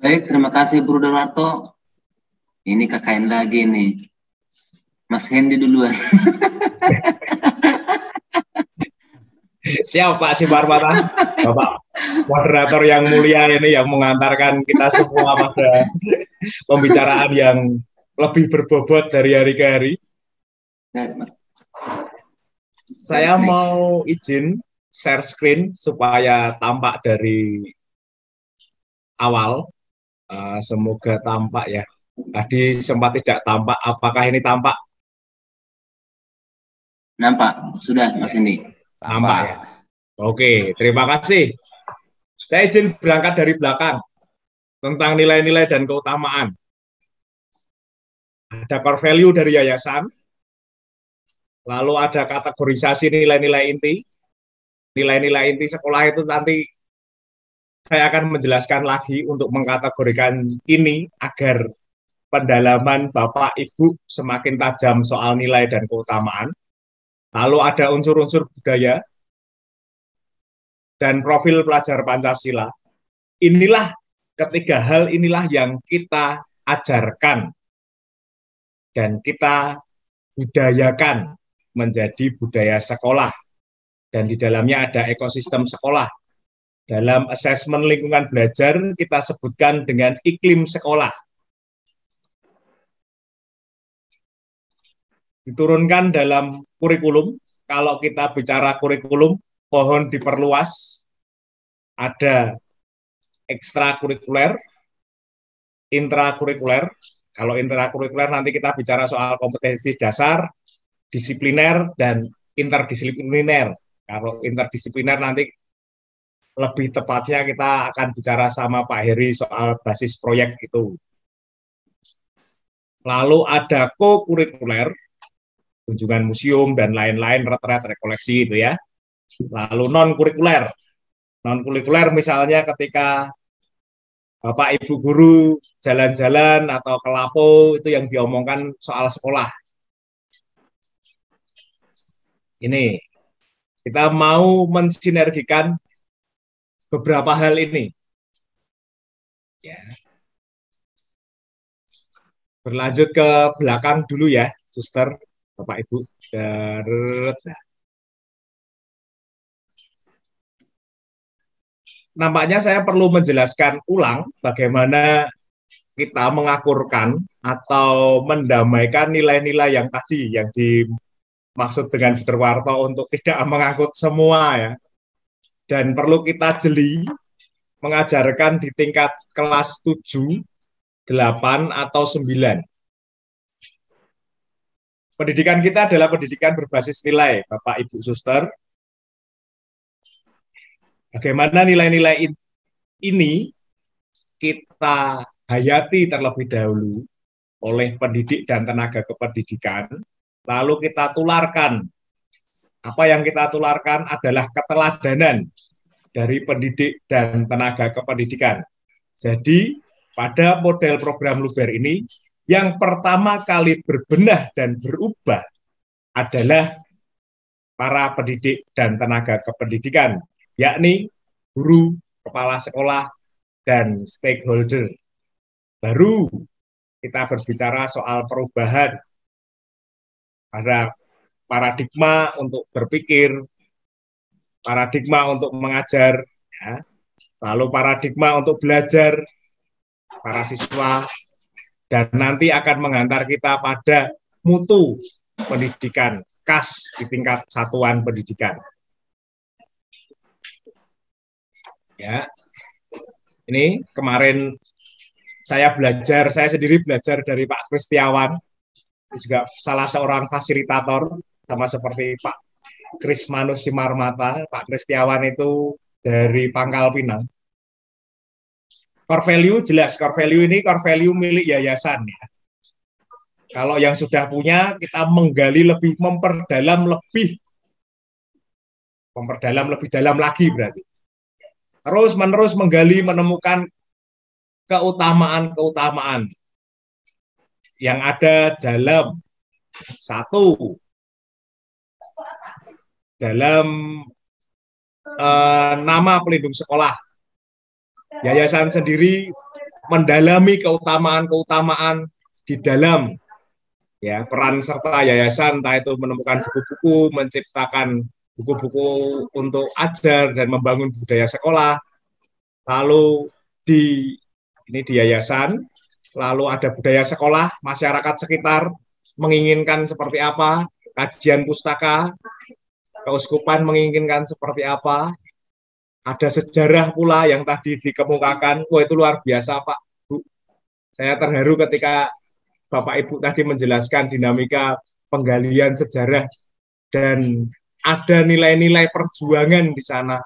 Baik, terima kasih Bro Darwarto. Ini KKN lagi nih. Mas Hendy duluan. Siap Pak Siparmata, Bapak moderator yang mulia ini yang mengantarkan kita semua pada pembicaraan yang lebih berbobot dari hari ke hari. Saya mau izin share screen supaya tampak dari awal. Semoga tampak ya. Tadi sempat tidak tampak. Apakah ini tampak? Nampak, sudah Mas Hendy. Nampak ya. Oke, terima kasih. Saya izin berangkat dari belakang tentang nilai-nilai dan keutamaan. Ada core value dari yayasan, lalu ada kategorisasi nilai-nilai inti. Nilai-nilai inti sekolah itu nanti saya akan menjelaskan lagi untuk mengkategorikan ini agar pendalaman Bapak Ibu semakin tajam soal nilai dan keutamaan. Lalu ada unsur-unsur budaya dan profil pelajar Pancasila. Inilah ketiga hal inilah yang kita ajarkan dan kita budayakan menjadi budaya sekolah. Dan di dalamnya ada ekosistem sekolah. Dalam asesmen lingkungan belajar, kita sebutkan dengan iklim sekolah. Diturunkan dalam kurikulum. Kalau kita bicara kurikulum, mohon diperluas. Ada ekstrakurikuler, intrakurikuler. Kalau intrakurikuler nanti kita bicara soal kompetensi dasar, disipliner, dan interdisipliner. Kalau interdisipliner nanti lebih tepatnya kita akan bicara sama Pak Heri soal basis proyek itu. Lalu ada co-kurikuler, kunjungan museum dan lain-lain, retret, rekoleksi itu ya. Lalu non-kurikuler. Non-kurikuler misalnya ketika Bapak Ibu guru jalan-jalan atau ke Lapo itu yang diomongkan soal sekolah. Ini kita mau mensinergikan beberapa hal ini. Ya. Berlanjut ke belakang dulu ya, Suster, Bapak Ibu. Nampaknya saya perlu menjelaskan ulang bagaimana kita mengakurkan atau mendamaikan nilai-nilai yang tadi yang dimaksud dengan Darwarto untuk tidak mengangkut semua ya. Dan perlu kita jeli mengajarkan di tingkat kelas 7, 8, atau 9. Pendidikan kita adalah pendidikan berbasis nilai, Bapak Ibu Suster. Bagaimana nilai-nilai ini kita hayati terlebih dahulu oleh pendidik dan tenaga kependidikan, lalu kita tularkan. Apa yang kita tularkan adalah keteladanan dari pendidik dan tenaga kependidikan. Jadi, pada model program Luber ini, yang pertama kali berbenah dan berubah adalah para pendidik dan tenaga kependidikan, yakni guru, kepala sekolah, dan stakeholder. Baru kita berbicara soal perubahan pada paradigma untuk berpikir, paradigma untuk mengajar, ya. Lalu paradigma untuk belajar para siswa, dan nanti akan mengantar kita pada mutu pendidikan KAS di tingkat satuan pendidikan. Ya, ini kemarin saya sendiri belajar dari Pak Kristiawan, juga salah seorang fasilitator, sama seperti Pak Krismanus Simarmata. Pak Kristiawan itu dari Pangkal Pinang. Core value jelas, core value ini core value milik yayasan ya. Kalau yang sudah punya, kita menggali lebih, memperdalam lebih dalam lagi berarti. Terus menerus menggali, menemukan keutamaan-keutamaan yang ada dalam nama pelindung sekolah. Yayasan sendiri mendalami keutamaan-keutamaan di dalam ya peran serta yayasan, entah itu menemukan buku-buku, menciptakan buku-buku untuk ajar dan membangun budaya sekolah. Lalu di yayasan, lalu ada budaya sekolah, masyarakat sekitar menginginkan seperti apa, kajian pustaka, keuskupan menginginkan seperti apa, ada sejarah pula yang tadi dikemukakan. Wah, itu luar biasa, Pak, Bu. Saya terharu ketika Bapak Ibu tadi menjelaskan dinamika penggalian sejarah dan ada nilai-nilai perjuangan di sana.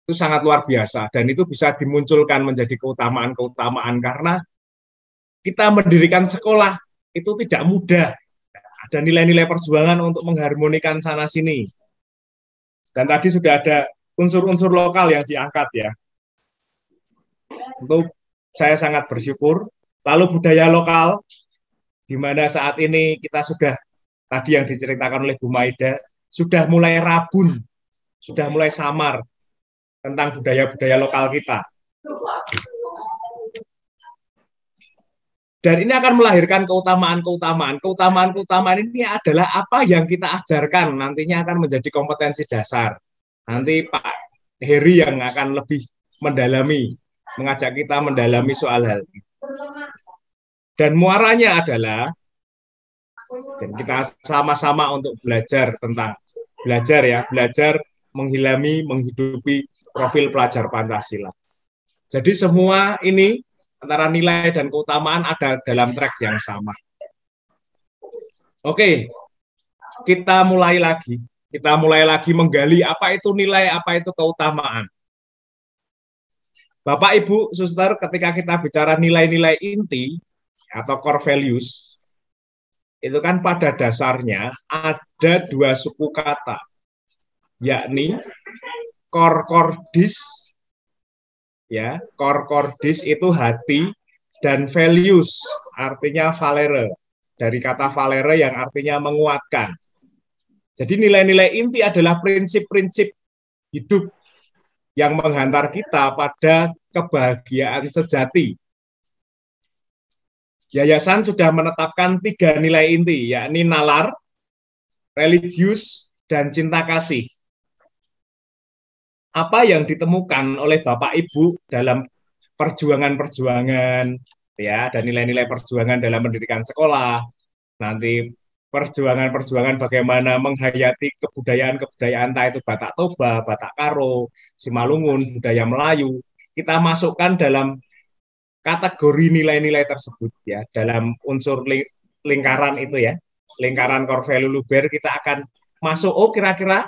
Itu sangat luar biasa dan itu bisa dimunculkan menjadi keutamaan-keutamaan karena kita mendirikan sekolah itu tidak mudah. Ada nilai-nilai perjuangan untuk mengharmonikan sana-sini. Dan tadi sudah ada unsur-unsur lokal yang diangkat ya. Untuk saya sangat bersyukur. Lalu budaya lokal, di mana saat ini kita sudah, tadi yang diceritakan oleh Bu Maida, sudah mulai rabun, sudah mulai samar tentang budaya-budaya lokal kita. Dan ini akan melahirkan keutamaan-keutamaan. Keutamaan-keutamaan ini adalah apa yang kita ajarkan, nantinya akan menjadi kompetensi dasar. Nanti Pak Heri yang akan lebih mendalami, mengajak kita mendalami soal hal ini. Dan muaranya adalah, dan kita sama-sama untuk belajar tentang, belajar menghilami, menghidupi profil pelajar Pancasila. Jadi semua ini antara nilai dan keutamaan ada dalam track yang sama. Oke, kita mulai lagi. Kita mulai lagi menggali apa itu nilai, apa itu keutamaan. Bapak, Ibu, Suster, ketika kita bicara nilai-nilai inti atau core values, itu kan pada dasarnya ada dua suku kata, yakni core cordis, ya, core cordis itu hati, dan values artinya valere, dari kata valere yang artinya menguatkan. Jadi nilai-nilai inti adalah prinsip-prinsip hidup yang menghantar kita pada kebahagiaan sejati. Yayasan sudah menetapkan 3 nilai inti, yakni nalar, religius, dan cinta kasih. Apa yang ditemukan oleh Bapak Ibu dalam perjuangan-perjuangan, ya, dan nilai-nilai perjuangan dalam mendirikan sekolah, nanti perjuangan-perjuangan bagaimana menghayati kebudayaan-kebudayaan, entah itu Batak Toba, Batak Karo, Simalungun, budaya Melayu, kita masukkan dalam kategori nilai-nilai tersebut ya, dalam unsur lingkaran itu ya, lingkaran core value Luber, kita akan masuk, oh kira-kira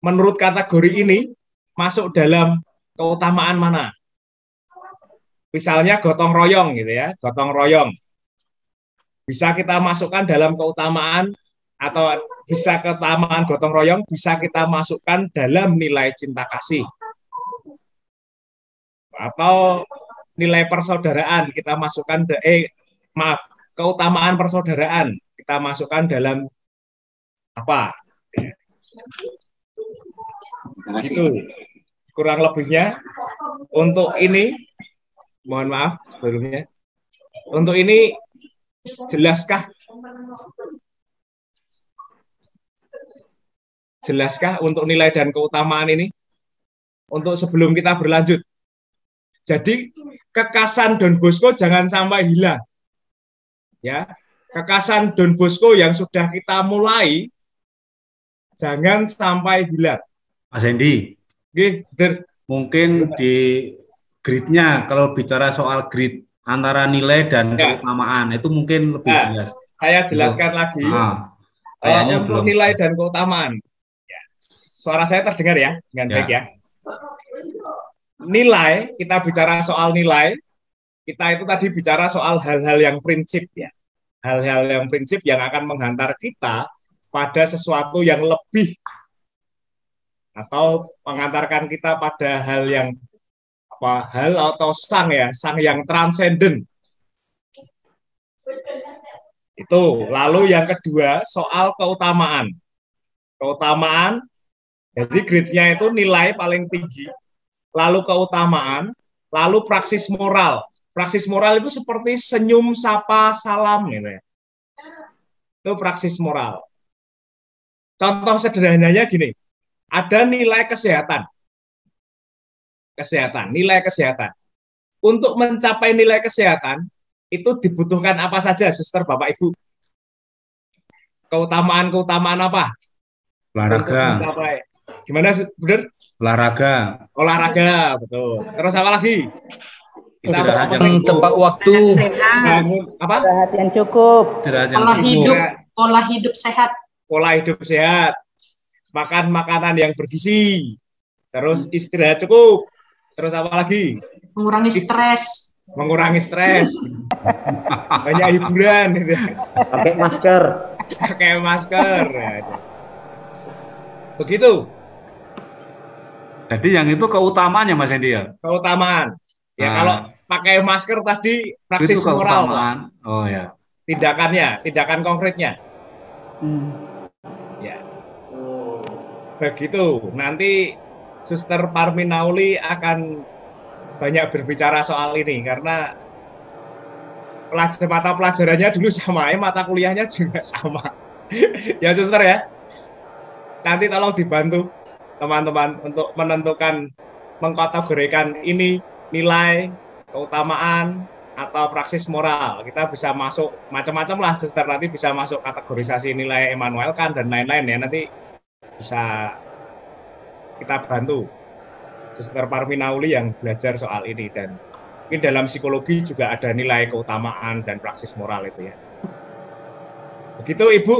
menurut kategori ini masuk dalam keutamaan mana? Misalnya gotong royong gitu ya, gotong royong. Bisa kita masukkan dalam keutamaan, atau bisa keutamaan gotong royong, bisa kita masukkan dalam nilai cinta kasih. Atau nilai persaudaraan, kita masukkan, keutamaan persaudaraan, kita masukkan dalam apa? Itu kurang lebihnya. Untuk ini, mohon maaf sebelumnya, untuk ini jelaskah untuk nilai dan keutamaan ini? Untuk sebelum kita berlanjut. Jadi kekasan Don Bosco jangan sampai hilang. Ya, kekasan Don Bosco yang sudah kita mulai jangan sampai hilang. Mas Hendy, mungkin di gridnya, kalau bicara soal grid antara nilai dan keutamaan, itu mungkin lebih jelas. Saya jelaskan lagi. Untuk belum. Nilai dan keutamaan. Ya. Suara saya terdengar ya, dengan baik ya. Nilai, kita bicara soal nilai, kita itu tadi bicara soal hal-hal yang prinsip ya. Hal-hal yang prinsip yang akan menghantar kita pada sesuatu yang lebih, atau mengantarkan kita pada hal yang hal atau sang yang transenden. Itu. Lalu yang kedua soal keutamaan. Keutamaan, jadi gridnya itu nilai paling tinggi, lalu keutamaan Lalu praksis moral. Praksis moral itu seperti senyum, sapa, salam gitu ya. Itu praksis moral. Contoh sederhananya gini, ada nilai kesehatan. Nilai kesehatan. Untuk mencapai nilai kesehatan, itu dibutuhkan apa saja, Suster, Bapak, Ibu? Keutamaan apa? Untuk Olahraga. mencapai. Gimana, benar? Olahraga. Olahraga, betul. Terus apa lagi? Istirahat yang Apa? cukup. Tepat waktu. Bangun, apa? Istirahat yang cukup. Istirahat yang Pola cukup. hidup, pola hidup sehat. Pola hidup sehat. Makan makanan yang bergizi. Terus istirahat cukup. Terus apa lagi? Mengurangi stres. Mengurangi stres. Banyak hiburan gitu. Pakai masker. Pakai masker. Ya, itu. Begitu. Jadi yang itu keutamaannya Mas Hendy ya? Keutamaan. Ya Nah. kalau pakai masker tadi praksis Itu moral. keutamaan. Oh ya. Tindakannya, tindakan konkretnya. Ya. Begitu. Nanti Suster Parminauli akan banyak berbicara soal ini karena mata pelajarannya dulu sama, mata kuliahnya juga sama. Ya Suster ya. Nanti tolong dibantu teman-teman untuk menentukan, mengkategorikan ini nilai, keutamaan, atau praksis moral. Kita bisa masuk macam-macam lah, Suster, nanti bisa masuk kategorisasi nilai Immanuel Kant dan lain-lain ya, nanti bisa kita bantu Suster Parminauli yang belajar soal ini, dan mungkin dalam psikologi juga ada nilai keutamaan dan praksis moral itu ya. Begitu Ibu,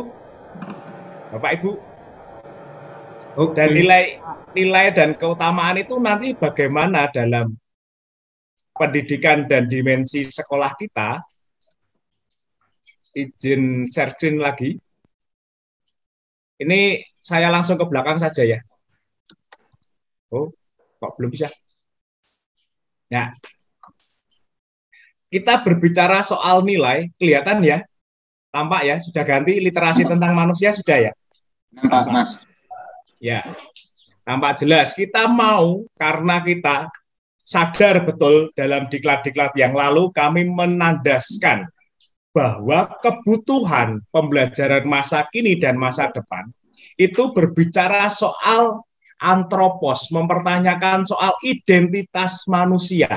Bapak Ibu. Oke. Dan nilai dan keutamaan itu nanti bagaimana dalam pendidikan dan dimensi sekolah kita. Izin searching lagi. Ini saya langsung ke belakang saja ya. Oh, kok belum bisa? Ya. Kita berbicara soal nilai, kelihatan ya, tampak ya, sudah ganti literasi tentang manusia sudah ya. Nampak, Mas. Ya, tampak jelas. Kita mau, karena kita sadar betul dalam diklat-diklat yang lalu kami menandaskan bahwa kebutuhan pembelajaran masa kini dan masa depan itu berbicara soal antropos, mempertanyakan soal identitas manusia.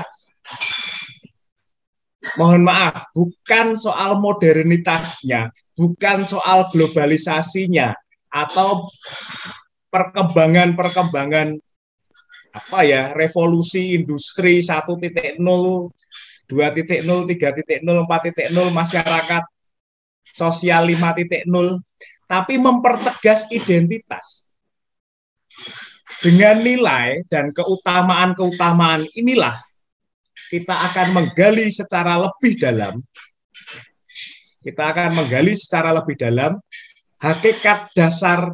Mohon maaf, bukan soal modernitasnya, bukan soal globalisasinya, atau perkembangan apa ya, revolusi industri 1.0, 2.0, 3.0, 4.0, masyarakat sosial 5.0, tapi mempertegas identitas. Dengan nilai dan keutamaan-keutamaan inilah kita akan menggali secara lebih dalam hakikat dasar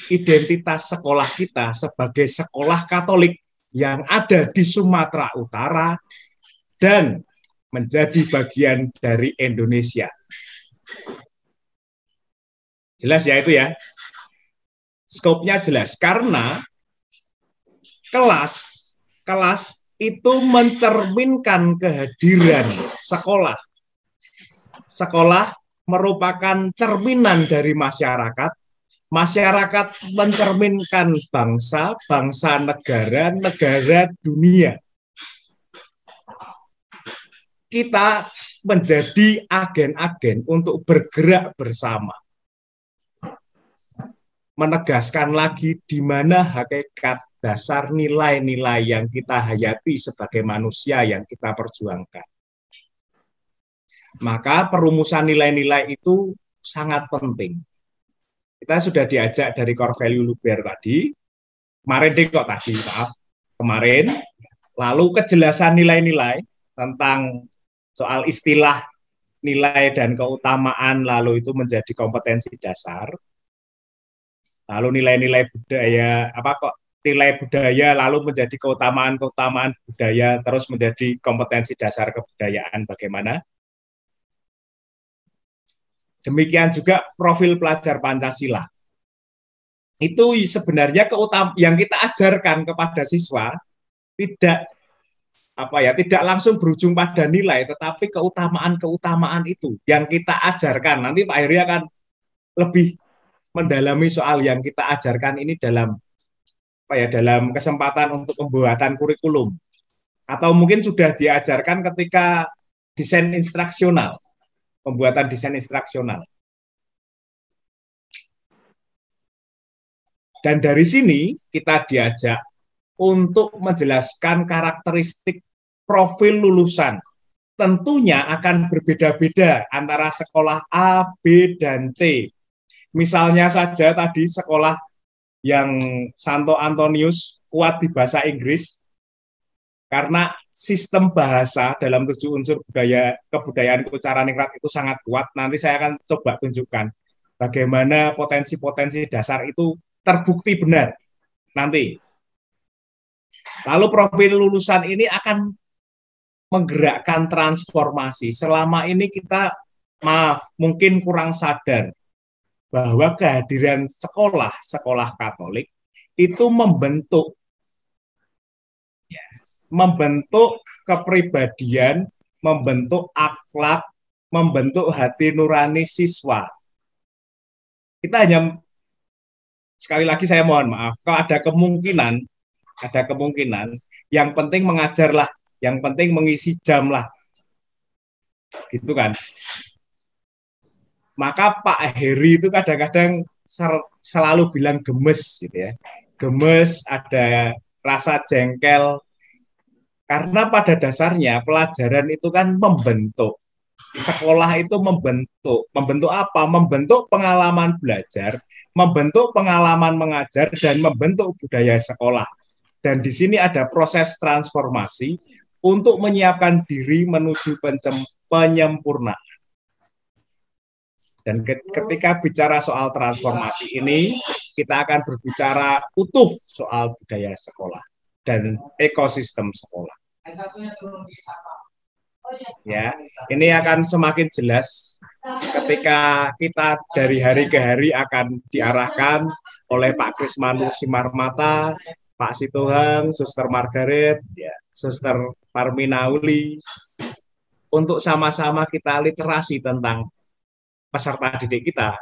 identitas sekolah kita sebagai sekolah Katolik yang ada di Sumatera Utara dan menjadi bagian dari Indonesia. Jelas ya itu ya? Skopnya jelas, karena kelas itu mencerminkan kehadiran sekolah. Sekolah merupakan cerminan dari masyarakat. Masyarakat mencerminkan bangsa, bangsa negara, negara dunia. Kita menjadi agen-agen untuk bergerak bersama. Menegaskan lagi di mana hakikat dasar nilai-nilai yang kita hayati sebagai manusia yang kita perjuangkan. Maka perumusan nilai-nilai itu sangat penting. Kita sudah diajak dari core value Luber tadi, kemarin, lalu kejelasan nilai-nilai tentang soal istilah nilai dan keutamaan, lalu itu menjadi kompetensi dasar, lalu nilai-nilai budaya, nilai budaya lalu menjadi keutamaan-keutamaan budaya, terus menjadi kompetensi dasar kebudayaan bagaimana. Demikian juga profil pelajar Pancasila. Itu sebenarnya yang kita ajarkan kepada siswa tidak tidak langsung berujung pada nilai, tetapi keutamaan-keutamaan itu yang kita ajarkan. Nanti Pak Heri akan lebih mendalami soal yang kita ajarkan ini dalam dalam kesempatan untuk pembuatan kurikulum. Atau mungkin sudah diajarkan ketika desain instruksional, pembuatan desain instruksional. Dan dari sini kita diajak untuk menjelaskan karakteristik profil lulusan. Tentunya akan berbeda-beda antara sekolah A, B, dan C. Misalnya saja tadi sekolah yang Santo Antonius kuat di bahasa Inggris, karena sistem bahasa dalam 7 unsur kebudayaan Kucara Ningrat itu sangat kuat. Nanti saya akan coba tunjukkan bagaimana potensi-potensi dasar itu terbukti benar nanti. Lalu profil lulusan ini akan menggerakkan transformasi. Selama ini kita, mungkin kurang sadar bahwa kehadiran sekolah Katolik itu membentuk kepribadian, membentuk akhlak, membentuk hati nurani siswa. Kita hanya, sekali lagi saya mohon maaf, kalau ada kemungkinan, yang penting mengajarlah, yang penting mengisi jam lah, gitu kan. Maka Pak Heri itu kadang-kadang selalu bilang gemes, gitu ya. Gemes, ada rasa jengkel, karena pada dasarnya pelajaran itu kan membentuk. Sekolah itu membentuk apa? Membentuk pengalaman belajar, membentuk pengalaman mengajar, dan membentuk budaya sekolah. Dan di sini ada proses transformasi untuk menyiapkan diri menuju penyempurnaan. Dan ketika bicara soal transformasi ini, kita akan berbicara utuh soal budaya sekolah dan ekosistem sekolah. Ya, ini akan semakin jelas ketika kita dari hari ke hari akan diarahkan oleh Pak Krismanu Simarmata, Pak Situhang, Suster Margaret, ya, Suster Parminauli, untuk sama-sama kita literasi tentang peserta didik kita,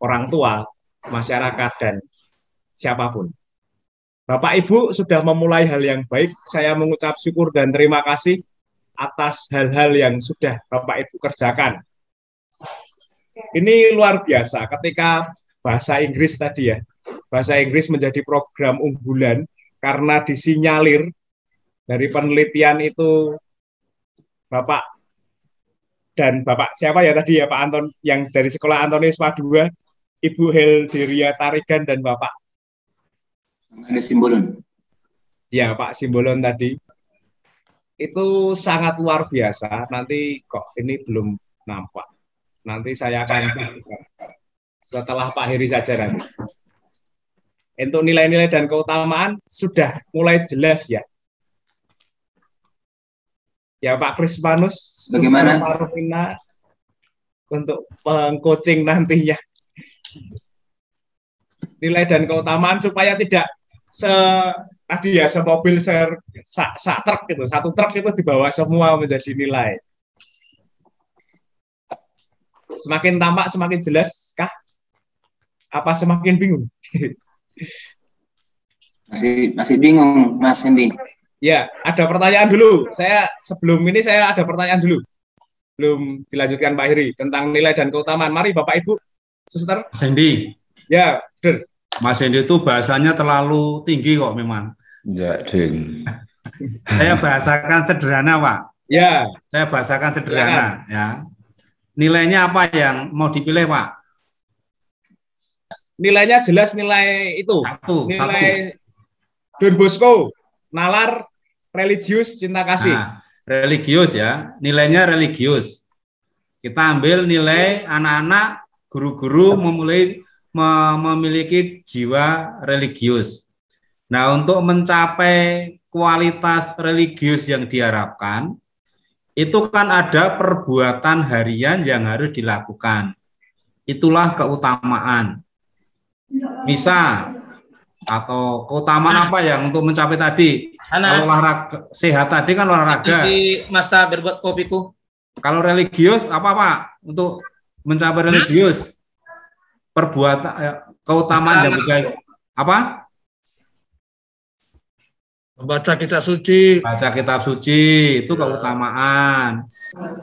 orang tua, masyarakat, dan siapapun. Bapak Ibu sudah memulai hal yang baik, saya mengucap syukur dan terima kasih atas hal-hal yang sudah Bapak Ibu kerjakan. Ini luar biasa ketika bahasa Inggris tadi ya, bahasa Inggris menjadi program unggulan karena disinyalir dari penelitian itu Bapak dan Bapak siapa ya tadi ya Pak Anton yang dari sekolah Antonius Padua, Ibu Helderia Tarigan dan Bapak ada Simbolon. Ya Pak Simbolon tadi itu sangat luar biasa. Nanti kok ini belum nampak. Nanti saya akan setelah Pak Heri saja nanti. Untuk nilai-nilai dan keutamaan sudah mulai jelas ya. Ya Pak Krismanus, bagaimana Parvina untuk peng-coaching nantinya. Nilai dan keutamaan supaya tidak semobil truk gitu, satu truk itu dibawa semua menjadi nilai. Semakin tampak semakin jelas kah? Apa semakin bingung? Masih bingung Mas Hendy. Ya, ada pertanyaan dulu. Sebelum ini saya ada pertanyaan dulu. Belum dilanjutkan Pak Heri tentang nilai dan keutamaan. Mari Bapak Ibu, Suster. Mas Hendy. Ya, benar. Mas Hendy itu bahasanya terlalu tinggi kok memang. Ya, Ding. Saya bahasakan sederhana, Pak. Ya. Saya bahasakan sederhana, ya. Nilainya apa yang mau dipilih, Pak? Nilainya jelas nilai itu. Nilai Don Bosco, nalar, religius, cinta kasih. Nah, religius ya, nilainya religius. Kita ambil nilai anak-anak, guru-guru memiliki jiwa religius. Nah, untuk mencapai kualitas religius yang diharapkan, itu kan ada perbuatan harian yang harus dilakukan. Itulah keutamaan. Misal, atau keutamaan apa yang untuk mencapai tadi? Kalau olahraga sehat tadi kan olahraga. Mas Ta berbuat kopiku. Kalau religius apa Pak? Untuk mencapai religius perbuatan keutamaan yang bisa apa? Membaca kitab suci. Baca kitab suci itu keutamaan.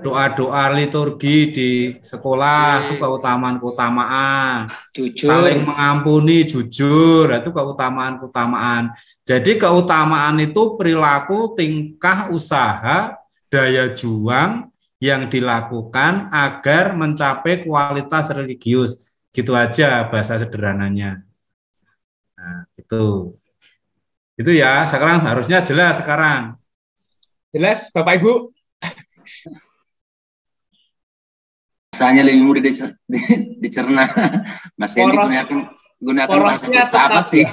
Doa-doa liturgi di sekolah itu keutamaan. Jujur. Saling mengampuni, jujur, itu keutamaan. Jadi keutamaan itu perilaku, tingkah, usaha, daya juang yang dilakukan agar mencapai kualitas religius. Gitu aja bahasa sederhananya. Nah, itu ya, sekarang harusnya jelas sekarang. Jelas, Bapak Ibu? Rasanya lebih mudah dicerna. Mas Hendy gunakan bahasa filsafat sih.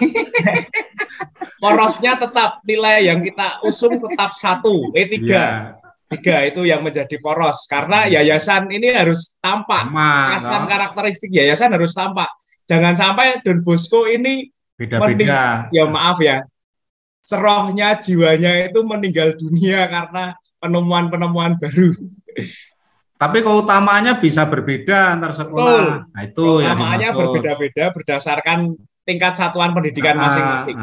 Porosnya tetap, nilai yang kita usung tetap 1, E3. Ya. 3 itu yang menjadi poros. Karena yayasan ini harus tampak. Karakteristik yayasan harus tampak. Jangan sampai Don Bosco ini beda-beda. Ya maaf ya, serohnya, jiwanya itu meninggal dunia karena penemuan-penemuan baru. Tapi keutamaannya bisa berbeda antar sekolah. Nah, itu yang keutamaannya berbeda-beda berdasarkan tingkat satuan pendidikan masing-masing.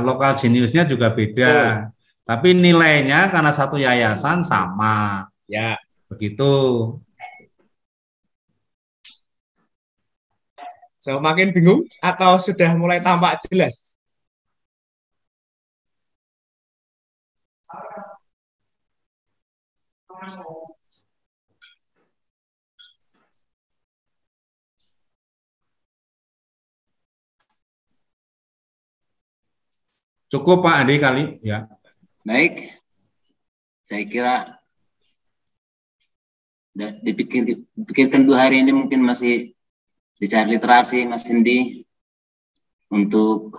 Lokal jeniusnya juga beda. Tapi nilainya karena satu yayasan sama. Ya. Begitu. So, makin bingung atau sudah mulai tampak jelas? Cukup Pak Adi kali ya. Baik, saya kira dipikirkan 2 hari ini mungkin masih dicari literasi Mas Hendy untuk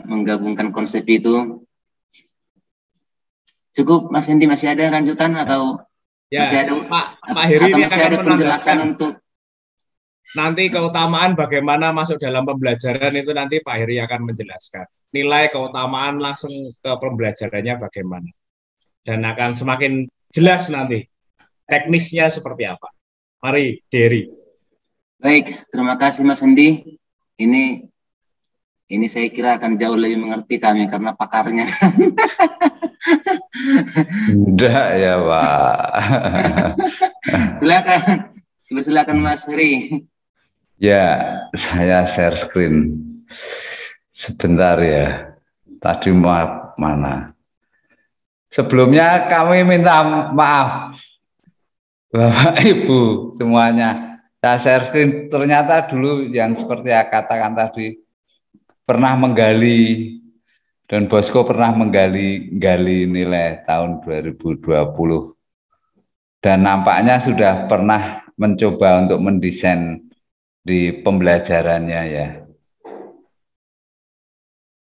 menggabungkan konsep itu. Cukup Mas Hendy, masih ada lanjutan atau ya, masih ada Pak Heri ini masih ada penjelasan untuk nanti keutamaan bagaimana masuk dalam pembelajaran itu nanti Pak Heri akan menjelaskan. Nilai keutamaan langsung ke pembelajarannya bagaimana. Dan akan semakin jelas nanti teknisnya seperti apa. Mari, Dery. Baik, terima kasih Mas Hendy. Ini saya kira akan jauh lebih mengerti kami karena pakarnya. Enggak ya Pak. Silakan Mas Heri. Ya, saya share screen. Sebentar ya. Tadi maaf mana? Sebelumnya kami minta maaf Bapak Ibu semuanya. Saya share screen, ternyata dulu yang seperti yang katakan tadi pernah menggali, Don Bosco pernah menggali nilai tahun 2020 dan nampaknya sudah pernah mencoba untuk mendesain di pembelajarannya ya.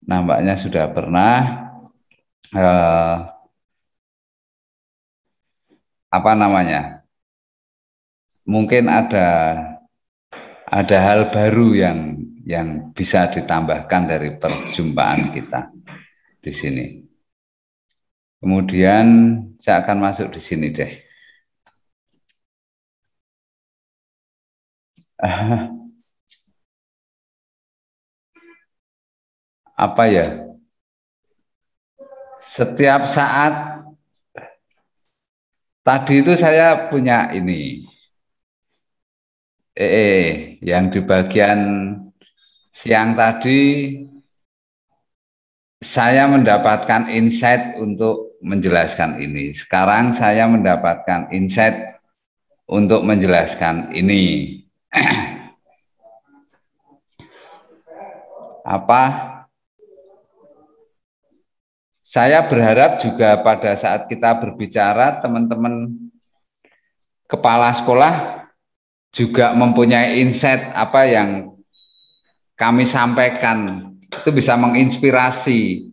Nampaknya sudah pernah mungkin ada hal baru yang bisa ditambahkan dari perjumpaan kita di sini. Kemudian saya akan masuk di sini deh. Apa ya? Setiap saat tadi itu saya punya ini. Yang di bagian siang tadi saya mendapatkan insight untuk menjelaskan ini. Sekarang saya mendapatkan insight untuk menjelaskan ini. Saya berharap juga pada saat kita berbicara, teman-teman kepala sekolah juga mempunyai insight apa yang kami sampaikan, itu bisa menginspirasi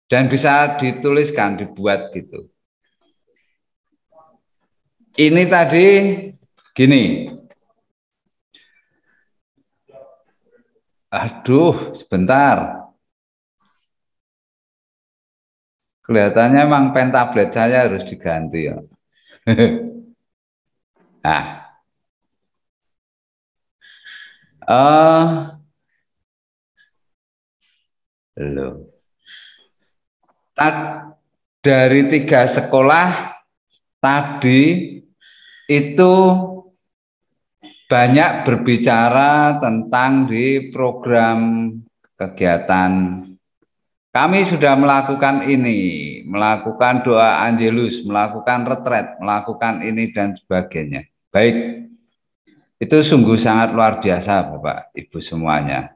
dan bisa dituliskan, dibuat gitu. Ini tadi gini, Aduh, sebentar. Kelihatannya emang pen tablet saya harus diganti ya. Nah, loh. Dari 3 sekolah tadi itu banyak berbicara tentang di program kegiatan. Kami sudah melakukan ini, melakukan doa Angelus, melakukan retret, melakukan ini dan sebagainya. Baik, itu sungguh sangat luar biasa Bapak Ibu semuanya.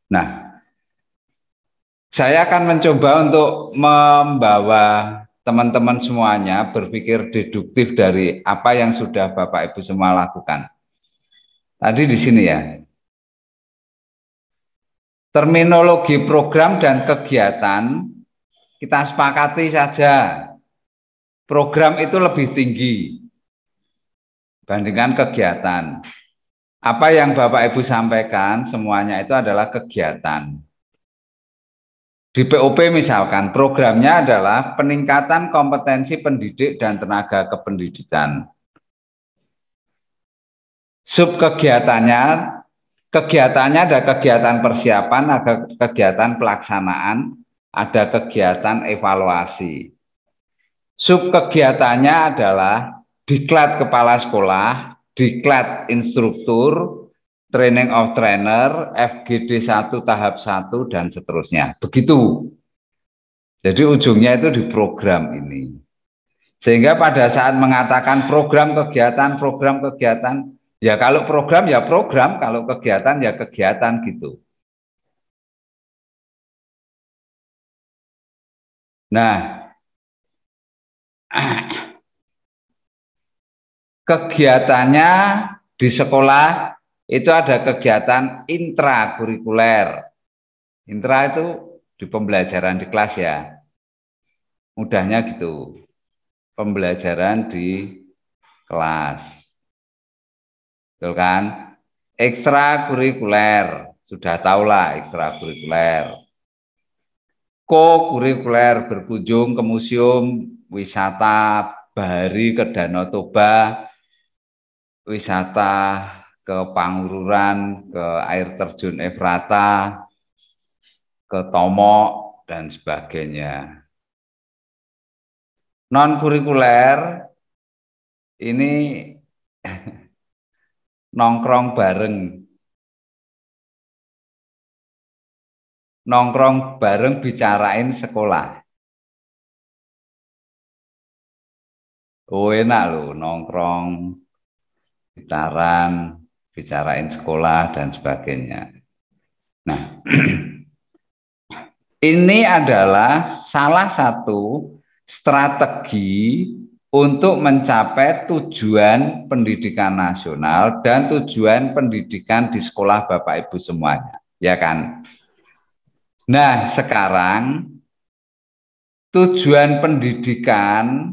Nah, saya akan mencoba untuk membawa teman-teman semuanya berpikir deduktif dari apa yang sudah Bapak Ibu semua lakukan. Tadi di sini ya. Terminologi program dan kegiatan kita sepakati saja. Program itu lebih tinggi dibandingkan kegiatan. Apa yang Bapak Ibu sampaikan semuanya itu adalah kegiatan. Di POP misalkan programnya adalah peningkatan kompetensi pendidik dan tenaga kependidikan. Kegiatannya ada kegiatan persiapan, ada kegiatan pelaksanaan, ada kegiatan evaluasi. Subkegiatannya adalah diklat kepala sekolah, diklat instruktur, training of trainer, FGD 1 tahap 1 dan seterusnya. Begitu. Jadi ujungnya itu di program ini. Sehingga pada saat mengatakan program kegiatan, ya kalau program ya program, kalau kegiatan ya kegiatan gitu. Nah, kegiatannya di sekolah itu ada kegiatan intrakurikuler. Intra itu di pembelajaran di kelas ya. Mudahnya gitu. Pembelajaran di kelas. Betul kan? Ekstrakurikuler, sudah tahulah ekstrakurikuler. Kokurikuler, berkunjung ke museum, wisata bahari ke Danau Toba, wisata ke Pangururan, ke air terjun Efrata, ke Tomok, dan sebagainya. Non-kurikuler ini nongkrong bareng bicarain sekolah. Oh enak loh nongkrong, bicarain sekolah dan sebagainya. Nah, ini adalah salah satu strategi untuk mencapai tujuan pendidikan nasional dan tujuan pendidikan di sekolah Bapak Ibu semuanya, ya kan? Nah, sekarang tujuan pendidikan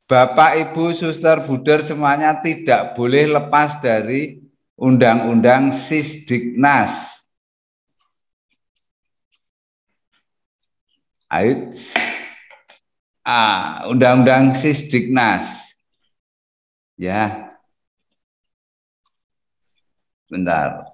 Bapak Ibu Suster Buder semuanya tidak boleh lepas dari Undang-Undang Sisdiknas. Undang-Undang Sisdiknas. Ya. Bentar.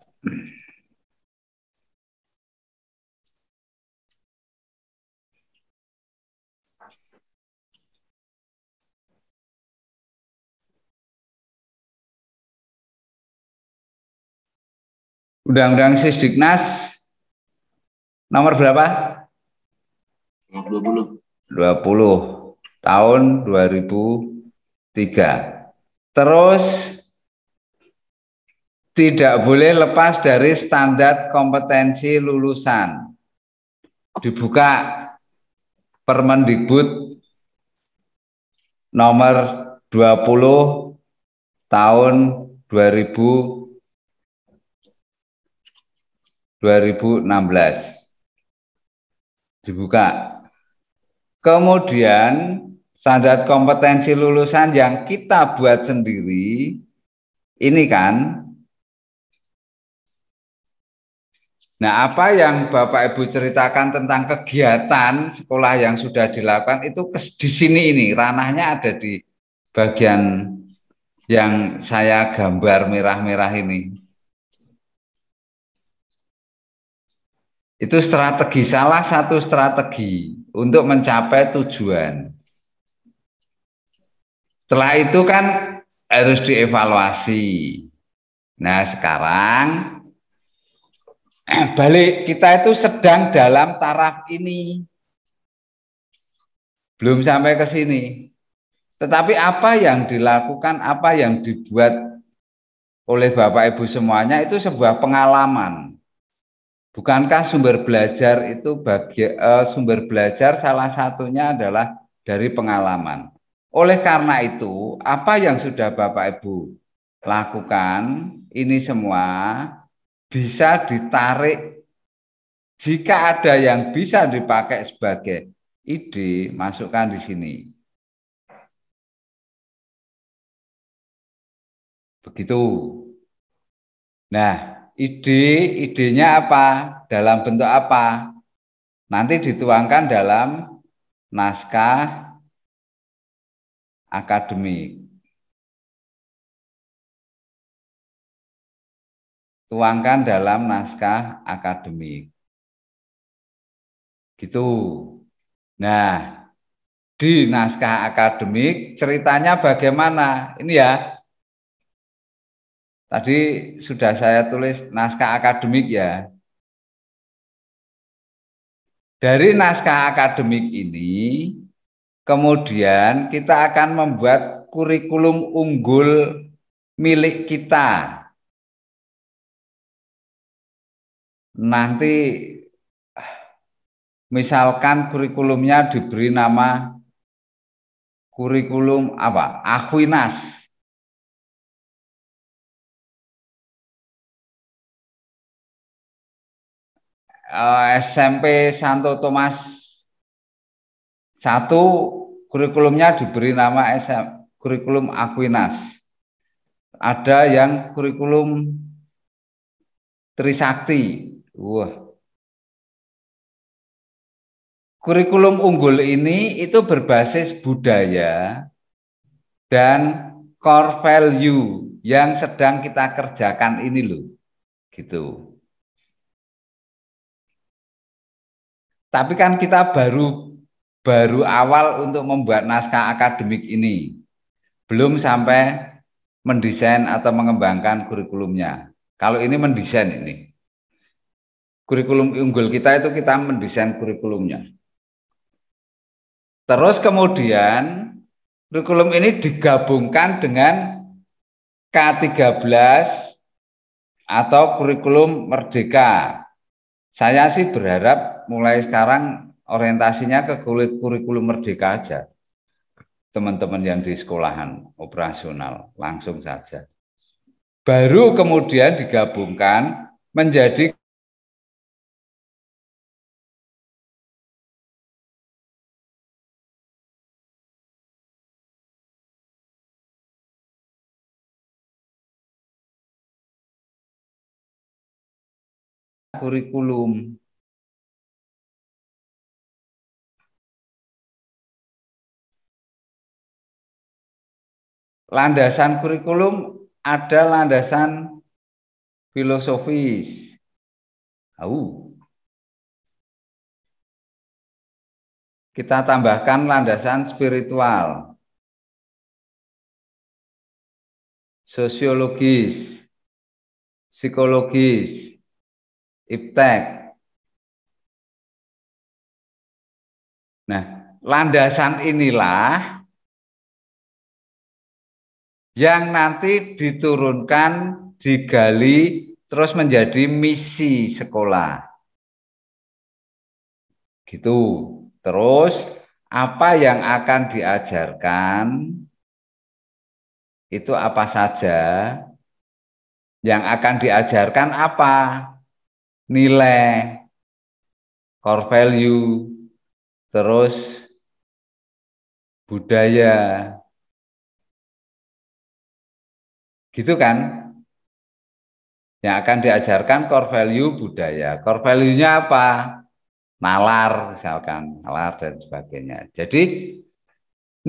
Undang-Undang Sisdiknas nomor berapa? Nomor 20. 20 tahun 2003. Terus tidak boleh lepas dari standar kompetensi lulusan. Dibuka Permendikbud nomor 20 tahun 2016. Dibuka. Kemudian standar kompetensi lulusan yang kita buat sendiri ini kan Nah, apa yang Bapak Ibu ceritakan tentang kegiatan sekolah yang sudah dilakukan itu di sini ini ranahnya ada di bagian yang saya gambar merah-merah ini. Itu strategi, salah satu strategi untuk mencapai tujuan. Setelah itu kan harus dievaluasi. Nah, sekarang balik, kita itu sedang dalam taraf ini. Belum sampai ke sini. Tetapi apa yang dilakukan, apa yang dibuat oleh Bapak Ibu semuanya itu sebuah pengalaman. Bukankah sumber belajar itu sumber belajar salah satunya adalah dari pengalaman. Oleh karena itu, apa yang sudah Bapak Ibu lakukan ini semua bisa ditarik, jika ada yang bisa dipakai sebagai ide, masukkan di sini. Begitu. Nah, idenya apa? Dalam bentuk apa? Nanti dituangkan dalam naskah akademik. Tuangkan dalam naskah akademik. Gitu. Nah, di naskah akademik ceritanya bagaimana? Ini ya. Tadi sudah saya tulis naskah akademik ya. Dari naskah akademik ini, kemudian kita akan membuat kurikulum unggul milik kita. Nanti misalkan kurikulumnya diberi nama kurikulum apa? Aquinas. SMP Santo Thomas 1 kurikulumnya diberi nama kurikulum Aquinas. Ada yang kurikulum Trisakti. Wah. Kurikulum unggul ini itu berbasis budaya dan core value yang sedang kita kerjakan ini loh. Gitu. Tapi kan kita baru awal untuk membuat naskah akademik ini. Belum sampai mendesain atau mengembangkan kurikulumnya. Kalau ini mendesain ini. Kurikulum unggul kita itu kita mendesain kurikulumnya. Terus kemudian kurikulum ini digabungkan dengan K13 atau kurikulum merdeka. Saya sih berharap mulai sekarang orientasinya ke kurikulum merdeka aja. Teman-teman yang di sekolahan operasional langsung saja. Baru kemudian digabungkan menjadi kurikulum. Landasan kurikulum ada landasan filosofis. Kita tambahkan landasan spiritual, sosiologis, psikologis, iptek. Nah, landasan inilah yang nanti diturunkan, digali, terus menjadi misi sekolah. Gitu. Terus apa yang akan diajarkan itu apa saja? Yang akan diajarkan apa? Nilai, core value, terus budaya. Gitu kan? Yang akan diajarkan core value budaya. Core value-nya apa? Nalar misalkan, nalar dan sebagainya. Jadi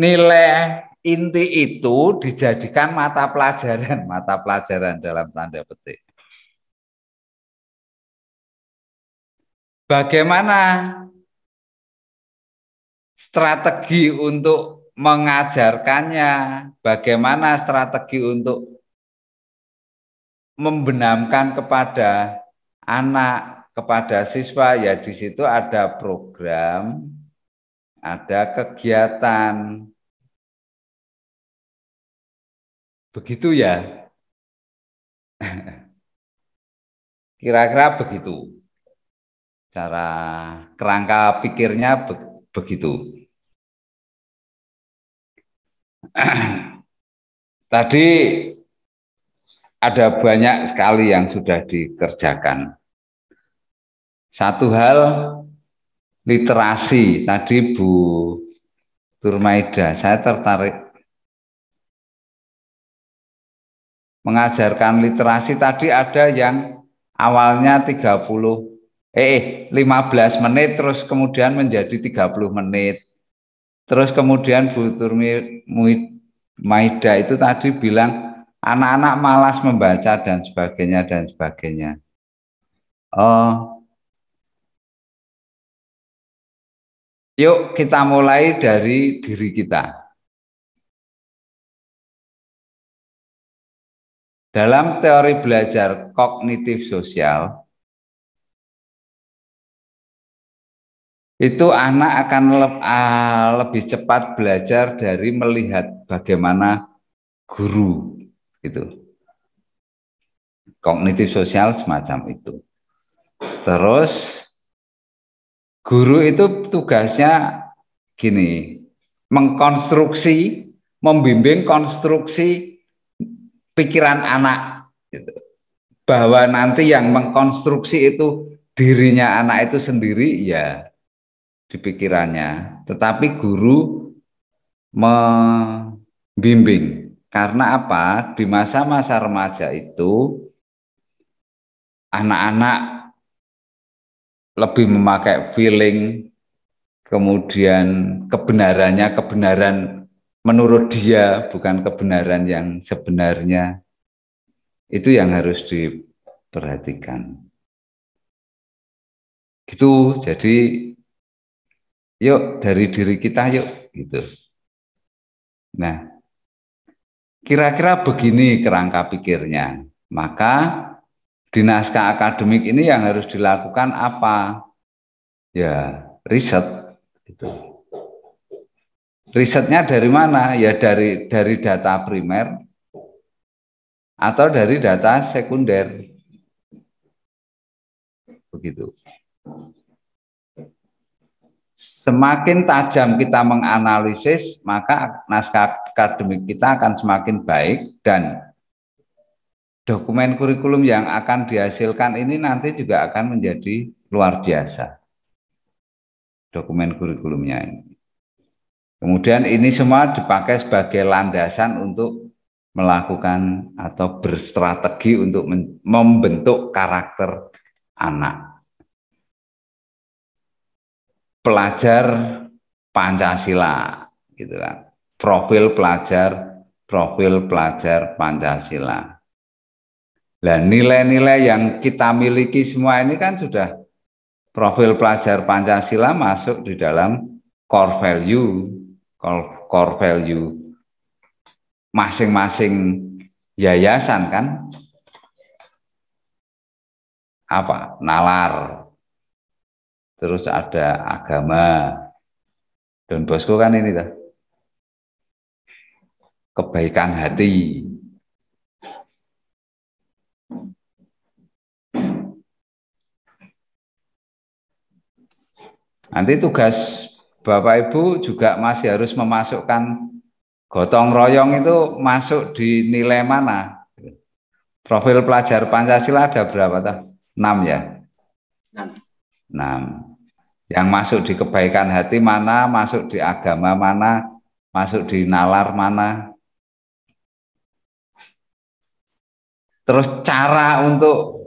nilai inti itu dijadikan mata pelajaran dalam tanda petik. Bagaimana strategi untuk mengajarkannya? Bagaimana strategi untuk membenamkan kepada anak, kepada siswa? Ya di situ ada program, ada kegiatan. Begitu ya. Kira-kira begitu. Cara kerangka pikirnya begitu. Tadi ada banyak sekali yang sudah dikerjakan. Satu hal literasi. Tadi Bu Turmaida, saya tertarik mengajarkan literasi. Tadi ada yang awalnya 15 menit terus kemudian menjadi 30 menit. Terus kemudian Bu Turmaida itu tadi bilang anak-anak malas membaca dan sebagainya dan sebagainya. Yuk kita mulai dari diri kita. Dalam teori belajar kognitif sosial, itu anak akan lebih cepat belajar dari melihat bagaimana guru. Gitu. Kognitif sosial semacam itu. Terus guru itu tugasnya gini, mengkonstruksi, membimbing konstruksi pikiran anak, gitu. Bahwa nanti yang mengkonstruksi itu dirinya anak itu sendiri ya di pikirannya, tetapi guru membimbing. Karena apa? Di masa-masa remaja itu anak-anak lebih memakai feeling, kemudian kebenaran menurut dia, bukan kebenaran yang sebenarnya. Itu yang harus diperhatikan. Gitu, jadi yuk dari diri kita yuk, gitu. Nah, kira-kira begini kerangka pikirnya. Maka di naskah akademik ini yang harus dilakukan apa? Ya, riset. Gitu. Risetnya dari mana? Ya dari data primer atau dari data sekunder. Begitu. Semakin tajam kita menganalisis, maka naskah akademik kita akan semakin baik dan dokumen kurikulum yang akan dihasilkan ini nanti juga akan menjadi luar biasa. Dokumen kurikulumnya ini. Kemudian ini semua dipakai sebagai landasan untuk melakukan atau berstrategi untuk membentuk karakter anak. Pelajar Pancasila, gitu kan. Profil pelajar Pancasila. Nah, nilai-nilai yang kita miliki semua ini kan sudah profil pelajar Pancasila masuk di dalam core value masing-masing yayasan kan. Apa? Nalar. Terus ada agama. Don Bosco kan ini dah. Kebaikan hati. Nanti tugas Bapak Ibu juga masih harus memasukkan gotong royong itu masuk di nilai mana? Profil pelajar Pancasila ada berapa? 6 ya? 6. Yang masuk di kebaikan hati mana, masuk di agama mana, masuk di nalar mana. Terus cara untuk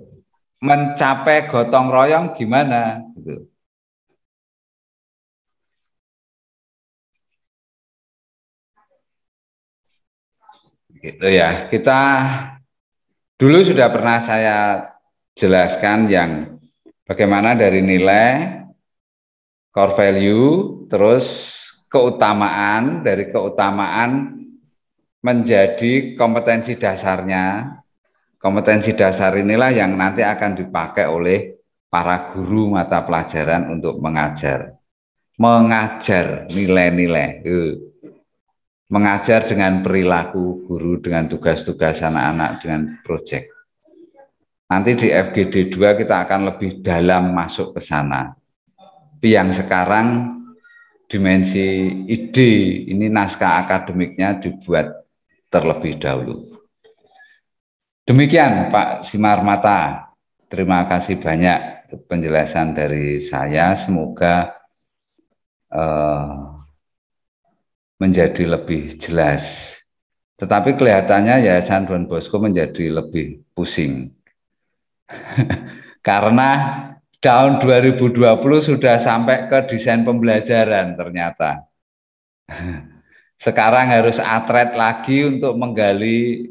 mencapai gotong royong gimana gitu. Gitu ya. Kita dulu sudah pernah saya jelaskan yang bagaimana dari nilai, core value, terus keutamaan, dari keutamaan menjadi kompetensi dasarnya. Kompetensi dasar inilah yang nanti akan dipakai oleh para guru mata pelajaran untuk mengajar nilai-nilai, mengajar dengan perilaku guru, dengan tugas-tugas anak-anak, dengan proyek. Nanti di FGD 2 kita akan lebih dalam masuk ke sana. Tapi yang sekarang dimensi ide, ini naskah akademiknya dibuat terlebih dahulu. Demikian Pak Simar Mata, terima kasih banyak penjelasan dari saya, semoga menjadi lebih jelas. Tetapi kelihatannya Yayasan Don Bosco menjadi lebih pusing. Karena tahun 2020 sudah sampai ke desain pembelajaran ternyata. Sekarang harus atret lagi untuk menggali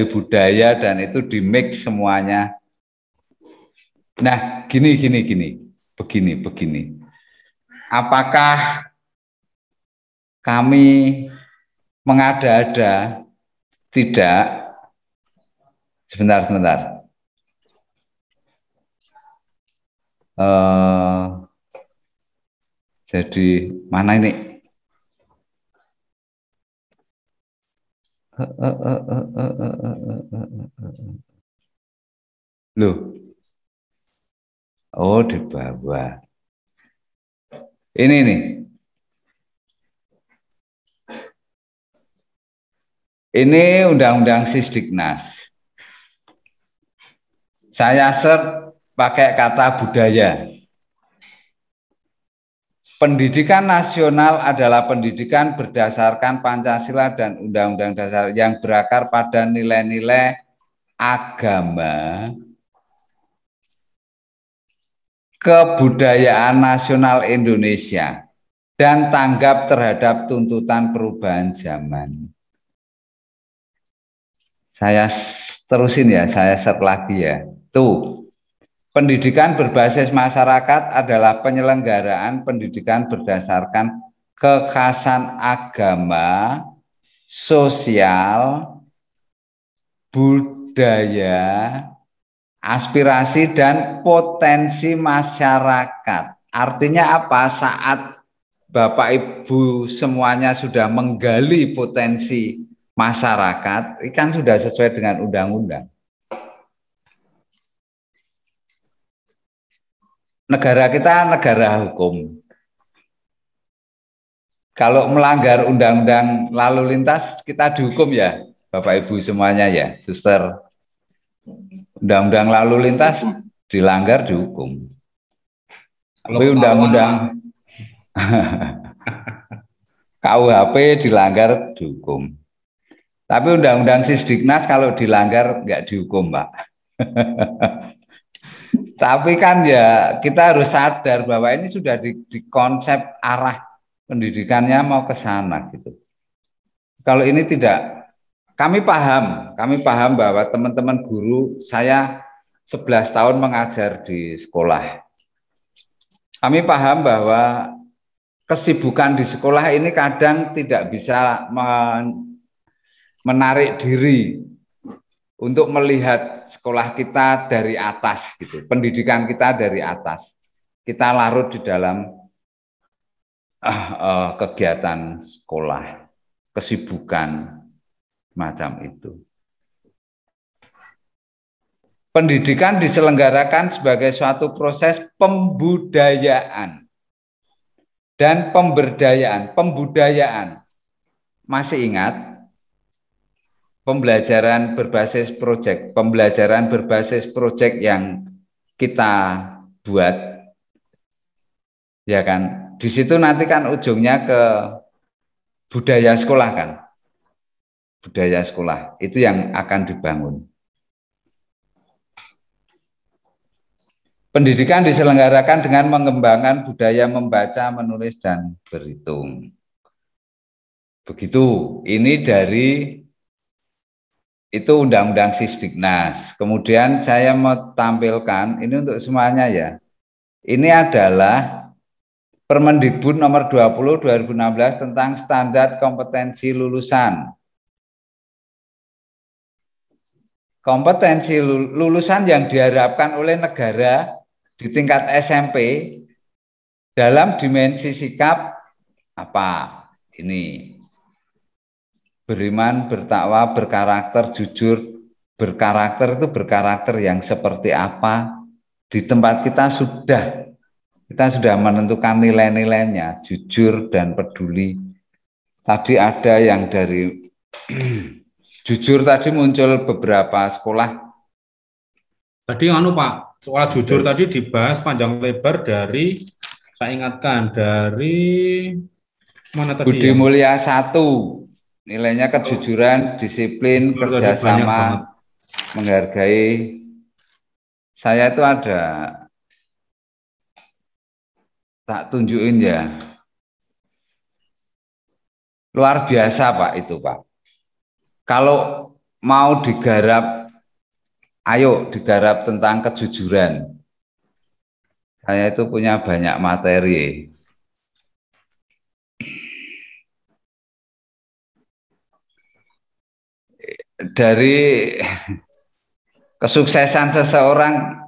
budaya dan itu di-mix semuanya. Nah, begini. Apakah kami mengada-ada? Tidak. Sebentar. Jadi mana ini? Loh. Oh, di bawah. Ini nih. Ini Undang-Undang Sisdiknas. Saya search pakai kata budaya. Pendidikan nasional adalah pendidikan berdasarkan Pancasila dan Undang-Undang Dasar yang berakar pada nilai-nilai agama, kebudayaan nasional Indonesia, dan tanggap terhadap tuntutan perubahan zaman. Saya terusin ya, saya search lagi ya. Tuh. Pendidikan berbasis masyarakat adalah penyelenggaraan pendidikan berdasarkan kekhasan agama, sosial, budaya, aspirasi, dan potensi masyarakat. Artinya apa? Saat Bapak Ibu semuanya sudah menggali potensi masyarakat, kan sudah sesuai dengan undang-undang. Negara kita negara hukum. Kalau melanggar undang-undang lalu lintas, kita dihukum ya, Bapak Ibu semuanya ya, suster. Undang-undang lalu lintas dilanggar dihukum. Tapi undang-undang KUHP dilanggar dihukum. Tapi undang-undang Sisdiknas kalau dilanggar nggak dihukum, Pak. Tapi kan ya kita harus sadar bahwa ini sudah di konsep arah pendidikannya mau ke sana gitu. Kalau ini tidak, kami paham bahwa teman-teman guru, saya 11 tahun mengajar di sekolah. Kami paham bahwa kesibukan di sekolah ini kadang tidak bisa menarik diri untuk melihat sekolah kita dari atas gitu, pendidikan kita dari atas. Kita larut di dalam kegiatan sekolah, kesibukan macam itu. Pendidikan diselenggarakan sebagai suatu proses pembudayaan dan pemberdayaan. Pembudayaan, masih ingat? Pembelajaran berbasis proyek yang kita buat, ya kan? Di situ nanti kan ujungnya ke budaya sekolah kan. budaya sekolah. Itu yang akan dibangun. Pendidikan diselenggarakan dengan mengembangkan budaya membaca, menulis, dan berhitung. Begitu, ini dari itu Undang-Undang Sisdiknas. Kemudian saya mau tampilkan, ini untuk semuanya ya. Ini adalah Permendikbud nomor 20 2016 tentang standar kompetensi lulusan. Kompetensi lulusan yang diharapkan oleh negara di tingkat SMP dalam dimensi sikap apa? Ini beriman, bertakwa, berkarakter, jujur. Berkarakter itu berkarakter yang seperti apa? Di tempat kita sudah menentukan nilai-nilainya, jujur dan peduli. Tadi ada yang dari jujur tadi muncul beberapa sekolah. Tadi Pak, soal jujur tadi dibahas panjang lebar dari, saya ingatkan, dari mana tadi? Budi Mulia 1, nilainya kejujuran, disiplin, kerjasama, menghargai. Saya itu ada, tak tunjukin ya. Luar biasa Pak itu Pak. Kalau mau digarap, ayo digarap tentang kejujuran. Saya itu punya banyak materi. Dari kesuksesan seseorang,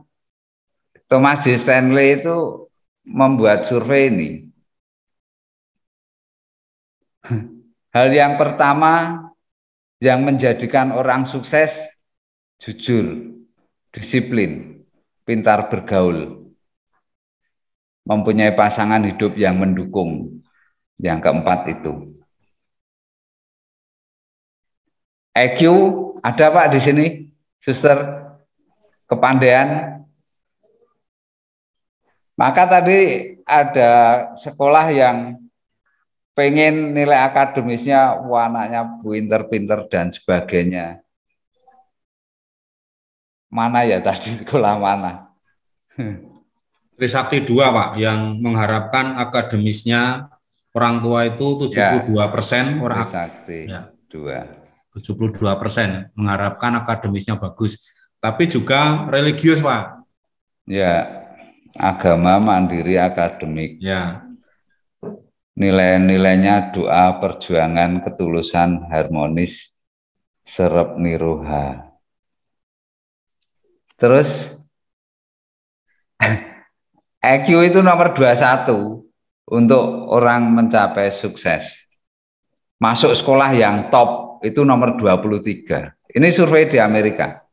Thomas J. Stanley itu membuat survei ini. Hal yang pertama yang menjadikan orang sukses, jujur, disiplin, pintar bergaul, mempunyai pasangan hidup yang mendukung. Yang keempat itu. EQ ada Pak di sini, suster, kepandaian. Maka tadi ada sekolah yang pengen nilai akademisnya, wah anaknya pinter-pinter dan sebagainya. Mana ya tadi sekolah mana? Trisakti 2 Pak, yang mengharapkan akademisnya orang tua itu 72% orang Trisakti ya. 2. 72% mengharapkan akademisnya bagus, tapi juga religius Pak. Ya, agama, mandiri, akademik. Ya. Nilai-nilainya doa, perjuangan, ketulusan, harmonis, serep niruha. Terus EQ itu nomor 21 untuk orang mencapai sukses. Masuk sekolah yang top itu nomor 23. Ini survei di Amerika.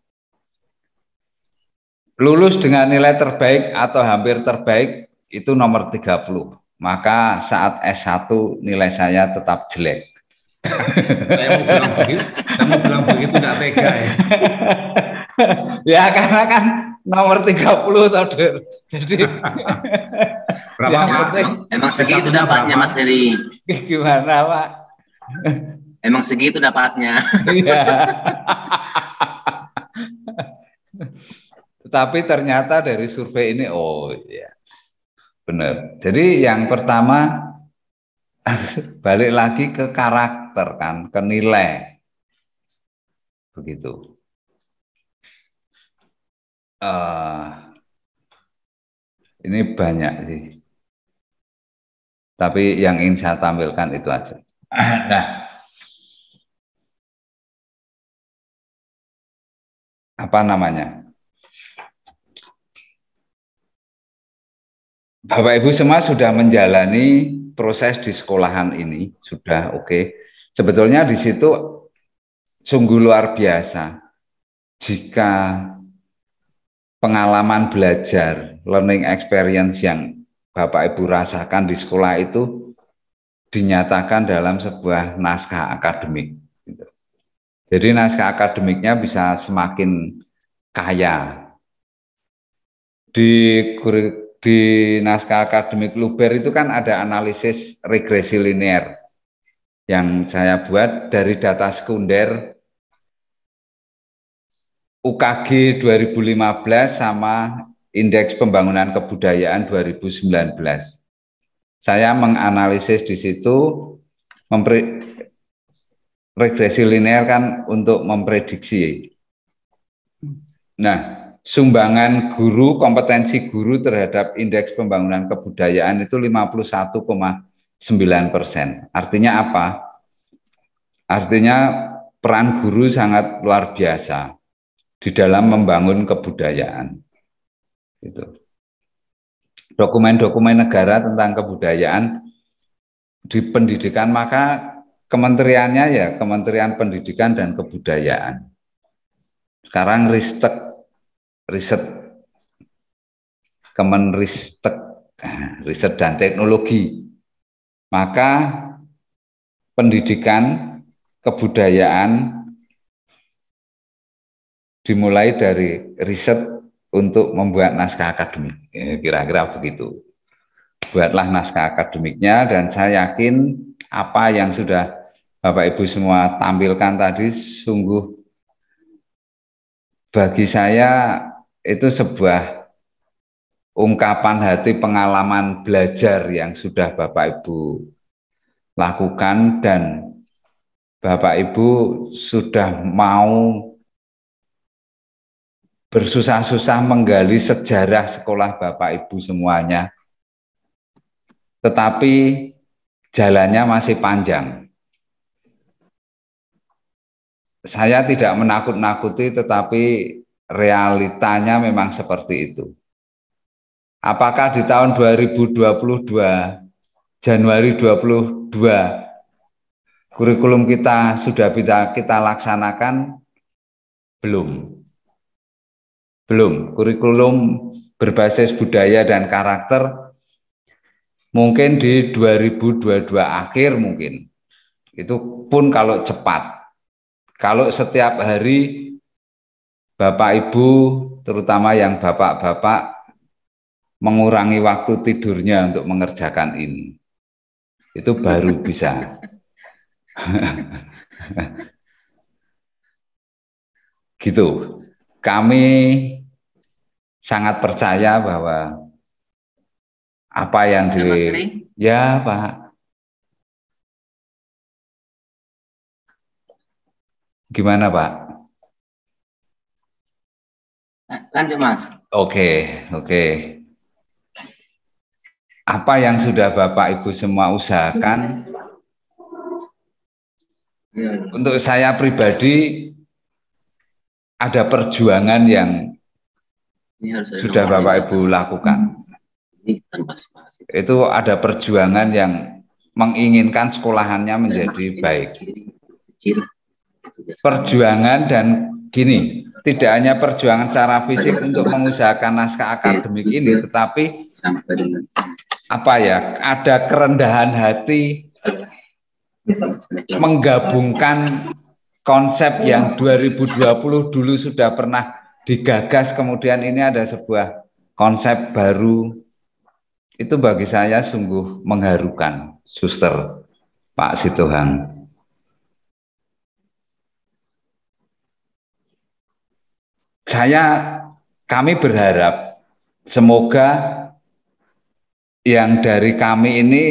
Lulus dengan nilai terbaik atau hampir terbaik itu nomor 30. Maka saat S1 nilai saya tetap jelek. Saya mau bilang begitu nggak tega ya. Ya karena kan nomor 30 tadi. Jadi berapa emang segitu dapatnya Mas Heri. Gimana Pak? Emang segitu dapatnya. Iya. Tetapi ternyata dari survei ini, oh ya benar. Jadi yang pertama balik lagi ke karakter kan, ke nilai. Begitu. Ini banyak sih. Tapi yang ingin saya tampilkan itu aja. Nah, apa namanya? Bapak Ibu semua sudah menjalani proses di sekolahan ini, sudah oke. Sebetulnya di situ sungguh luar biasa jika pengalaman belajar, learning experience yang Bapak Ibu rasakan di sekolah itu dinyatakan dalam sebuah naskah akademik. Jadi naskah akademiknya bisa semakin kaya. Di naskah akademik Luber itu kan ada analisis regresi linear yang saya buat dari data sekunder UKG 2015 sama Indeks Pembangunan Kebudayaan 2019. Saya menganalisis di situ regresi linear kan untuk memprediksi. Nah, sumbangan guru, kompetensi guru terhadap Indeks Pembangunan Kebudayaan itu 51,9%. Artinya apa? Artinya peran guru sangat luar biasa di dalam membangun kebudayaan. Gitu. Dokumen-dokumen negara tentang kebudayaan di pendidikan, maka kementeriannya ya Kementerian Pendidikan dan Kebudayaan. Sekarang riset Kemenristek, riset dan teknologi. Maka pendidikan kebudayaan dimulai dari riset untuk membuat naskah akademik, kira-kira begitu. Buatlah naskah akademiknya, dan saya yakin apa yang sudah Bapak Ibu semua tampilkan tadi sungguh bagi saya itu sebuah ungkapan hati, pengalaman belajar yang sudah Bapak Ibu lakukan, dan Bapak Ibu sudah mau bersusah-susah menggali sejarah sekolah Bapak Ibu semuanya, tetapi jalannya masih panjang. Saya tidak menakut-nakuti, tetapi realitanya memang seperti itu. Apakah di tahun 2022, Januari 22, kurikulum kita sudah bisa kita laksanakan? Belum. Kurikulum berbasis budaya dan karakter mungkin di 2022 akhir mungkin. Itu pun kalau cepat. Kalau setiap hari Bapak Ibu, terutama yang bapak-bapak, mengurangi waktu tidurnya untuk mengerjakan ini, itu baru bisa. Gitu. Kami sangat percaya bahwa apa yang ya Pak, gimana Pak? Lanjut Mas. Oke. Apa yang sudah Bapak Ibu semua usahakan, untuk saya pribadi ada perjuangan yang sudah Bapak Ibu lakukan. Itu ada perjuangan yang menginginkan sekolahannya menjadi baik. Perjuangan, dan gini, tidak hanya perjuangan secara fisik untuk mengusahakan naskah akademik ini, tetapi ada kerendahan hati menggabungkan konsep yang 2020 dulu sudah pernah digagas, kemudian ini ada sebuah konsep baru. Itu bagi saya sungguh mengharukan, Suster Pak Sitohang. Kami berharap semoga yang dari kami ini